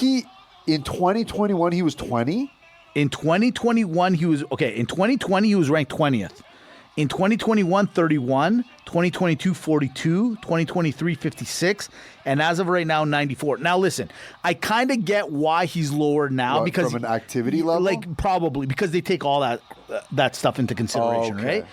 Yeah. In 2021, he was 20? In 2021, he was... Okay, in 2020, he was ranked 20th. In 2021, 31. 2022, 42. 2023, 56. And as of right now, 94. Now, listen, I kind of get why he's lower now. What, because from an activity level? Like, probably. Because they take all that stuff into consideration, right?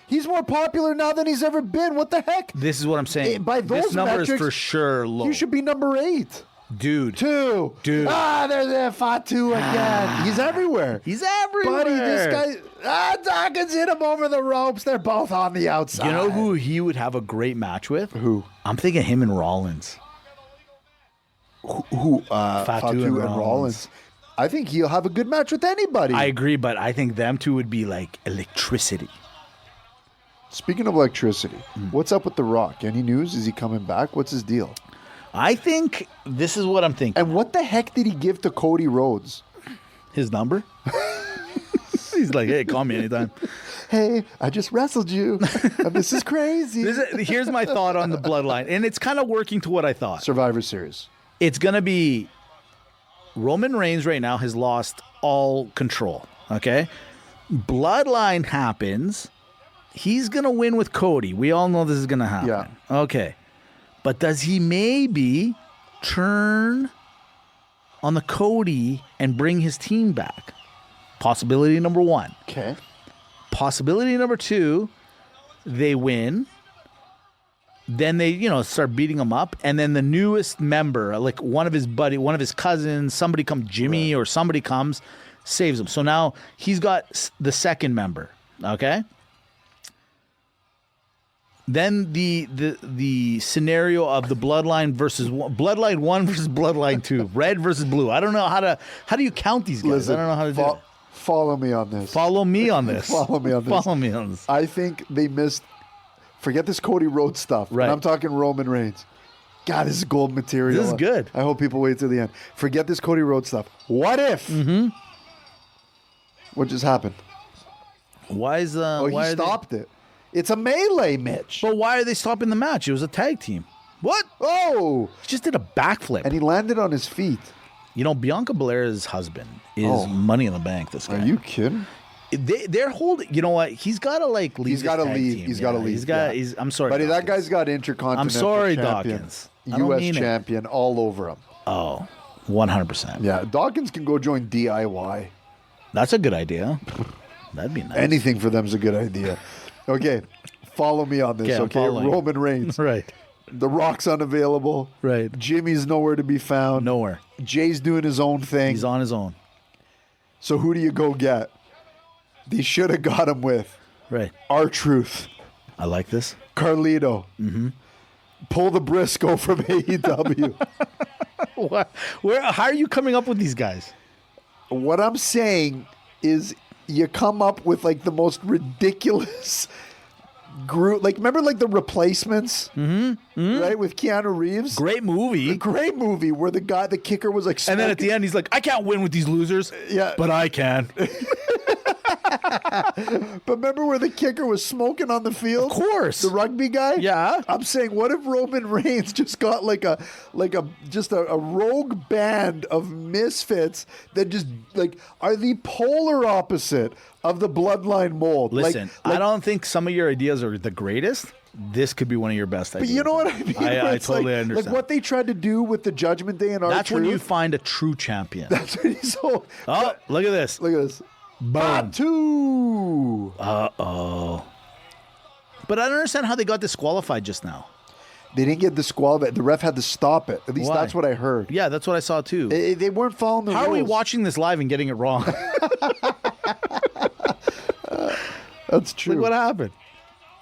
He's more popular now than he's ever been. What the heck? This is what I'm saying. By those this number metrics, is for sure low. You should be number 8. Dude. 2. Dude. There's that Fatu again. He's everywhere. He's everywhere. Buddy, this guy... Dawkins hit him over the ropes. They're both on the outside. You know who he would have a great match with? Who? I'm thinking him and Rollins. Who? Fatu and Rollins. I think he'll have a good match with anybody. I agree, but I think them two would be like electricity. Speaking of electricity, what's up with The Rock? Any news? Is he coming back? What's his deal? I think this is what I'm thinking. And what the heck did he give to Cody Rhodes? His number? He's like, hey, call me anytime. Hey, I just wrestled you. And this is crazy. Here's my thought on the bloodline. And it's kind of working to what I thought. Survivor Series. It's going to be Roman Reigns right now has lost all control. Okay? Bloodline happens. He's going to win with Cody. We all know this is going to happen. Yeah. Okay. But does he maybe turn on the Cody and bring his team back? Possibility number 1. Okay. Possibility number 2, they win. Then they, start beating him up. And then the newest member, like one of his cousins, somebody comes, Jimmy or somebody comes, saves him. So now he's got the second member. Okay? Then the scenario of the Bloodline versus Bloodline 1 versus Bloodline 2, red versus blue. I don't know how do you count these guys? Listen, I don't know how to do it. Follow me on this. Follow me on this. Follow me on this. Follow me on this. I think they missed. Forget this Cody Rhodes stuff. Right. And I'm talking Roman Reigns. God, this is gold material. This is good. I hope people wait till the end. Forget this Cody Rhodes stuff. What if? Mm-hmm. What just happened? Why is he stopped it. It's a melee, Mitch. But why are they stopping the match? It was a tag team. What? Oh! He just did a backflip. And he landed on his feet. Bianca Belair's husband is Money in the Bank, this guy. Are you kidding? They're holding... You know what? He's got to, leave He's got to leave. He's got to leave. I'm sorry, Buddy, Dawkins. that guy's got Intercontinental I'm sorry, champion, Dawkins. I don't mean U.S. it. champion all over him. Oh, 100%. Yeah, Dawkins can go join DIY. That's a good idea. That'd be nice. Anything for them is a good idea. Okay, Follow me on this, Okay, I'm okay? following. Roman Reigns. Right. The Rock's unavailable. Right. Jimmy's nowhere to be found. Nowhere. Jay's doing his own thing. He's on his own. So who do you go get? They should have got him with Right. R-Truth, I like this. Carlito. Mm-hmm. Pull the Briscoe from AEW. What? How are you coming up with these guys? What I'm saying is you come up with like the most ridiculous group. Like, remember like The Replacements? Mm-hmm. Right? With Keanu Reeves? Great movie. Great movie where the kicker was like And then at the end, he's like, I can't win with these losers. Yeah. But I can. But remember where the kicker was smoking on the field? Of course. The rugby guy? Yeah. I'm saying, what if Roman Reigns just got like a rogue band of misfits that just like are the polar opposite of the bloodline mold? Listen, I don't think some of your ideas are the greatest. This could be one of your best ideas. But you know what I mean? Where I it's totally like, understand. Like what they tried to do with the Judgment Day and That's when you R-Truth. find a true champion. That's when he's so. Oh, look at this. Look at this. Boom. Batu. Uh-oh. But I don't understand how they got disqualified just now. They didn't get disqualified. The ref had to stop it. At least Why? that's what I heard. Yeah, that's what I saw too. They weren't following the rules. How are we watching this live and getting it wrong? That's true. Like, what happened?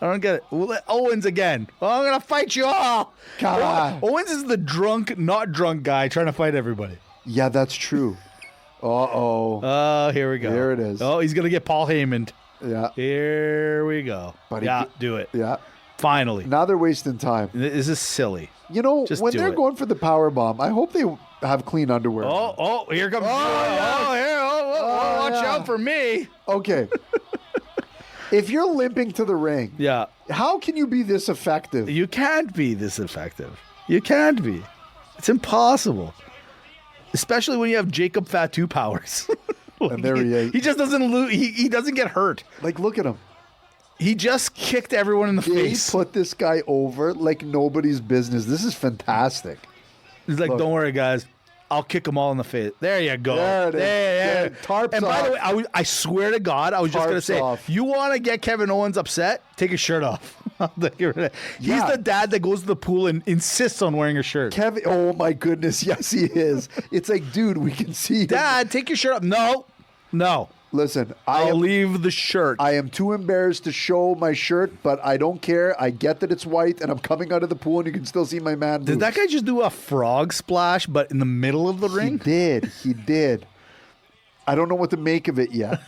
I don't get it. Owens again. Oh, I'm going to fight you all. Come on. Owens is the drunk, not drunk guy trying to fight everybody. Yeah, that's true. Uh-oh. Oh, here we go. There it is. Oh, he's going to get Paul Heyman. Yeah. Here we go. But yeah, do it. Yeah. Finally. Now they're wasting time. This is silly. You know, Just when do they're it. going for the power bomb, I hope they have clean underwear. Oh, here comes. Watch yeah. out for me. Okay. If you're limping to the ring, Yeah. how can you be this effective? You can't be this effective. You can't be. It's impossible. Especially when you have Jacob Fatu powers. And there he is. He just doesn't lose. He doesn't get hurt. Like, look at him. He just kicked everyone in the They face. put this guy over like nobody's business. This is fantastic. He's like, Look. don't worry, guys. I'll kick them all in the face. There you go. There it is. There. Good. Tarps And by the off. way, I swear to God, I was just going to Tarps say, off. you want to get Kevin Owens upset? Take his shirt off. He's Yeah. the dad that goes to the pool and insists on wearing a shirt. Kevin, oh my goodness, yes he is. It's like, dude, we can see him. Dad, take your shirt off. No. Listen, I'll leave the shirt. I am too embarrassed to show my shirt, but I don't care. I get that it's white, and I'm coming out of the pool, and you can still see my man. Did that guy just do a frog splash, but in the middle of the He ring? did. I don't know what to make of it yet.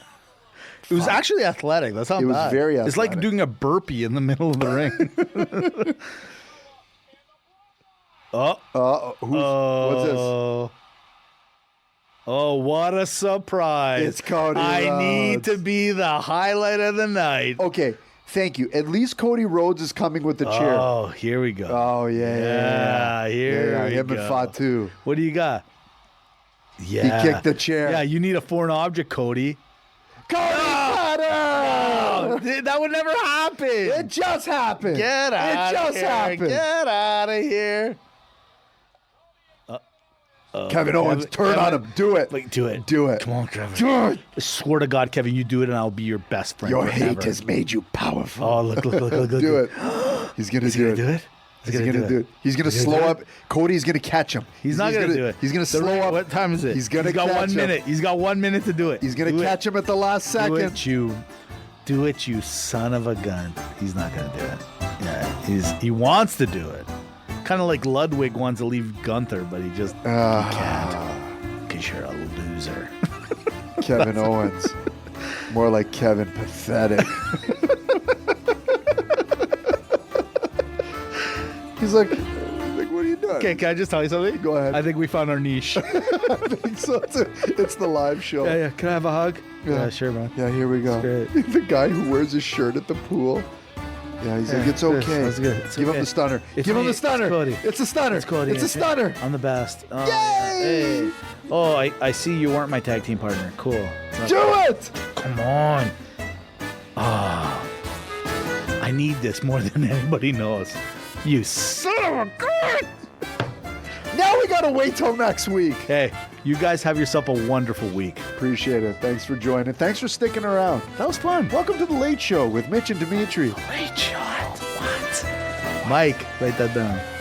It was actually athletic. That's not It was bad. very It's like athletic. doing a burpee in the middle of the ring. What's this? Oh, what a surprise. It's Cody I need Rhodes. to be the highlight of the night. Okay, thank you. At least Cody Rhodes is coming with the chair. Oh, here we go. Oh, yeah. Here we him go. and Fatu. What do you got? Yeah. He kicked the chair. Yeah, you need a foreign object, Cody. Cody Cutter! That would never happen. It just happened. Get out It of just here. happened. Get out of here. Kevin Owens, turn on him. Do it. Like, do it. Do it. Come on, Trevor. Do it. I swear to God, Kevin, you do it and I'll be your best friend. Your forever. hate has made you powerful. Oh, look. Do it. He's going to do it. Do it? He's going to do it. He's going to slow up. Cody's going to catch him. He's not going to do it. He's going to The slow ring- up. What time is it? He's going to got catch 1 him. minute. He's got 1 minute to do it. He's going to catch him at the last Do second. it, you son of a gun. He's not going to do it. Yeah, he wants to do it. Kind of like Ludwig wants to leave Gunther, but he just can't. Because you're a loser. Kevin Owens. More like Kevin Pathetic. He's like, what are you doing? Okay, can I just tell you something? Go ahead. I think we found our niche. So it's the live show. Yeah. Can I have a hug? Yeah, sure, man. Yeah, here we go. That's The guy who wears his shirt at the pool. Yeah, he's like, it's good. okay. That's good. It's Give him okay. the stunner. It's Give him me. the stunner. It's Cody. It's a stunner. It's Cody. It's a stunner. I'm the best. Oh, Yay! Hey. Oh, I see you weren't my tag team partner. Cool. Do it! Come on. I need this more than anybody knows. You son of a gun! Now we gotta wait till next week. Hey, you guys have yourself a wonderful week. Appreciate it. Thanks for joining. Thanks for sticking around. That was fun. Welcome to the Late Show with Mitch and Dimitri. Great shot. Mike, write that down.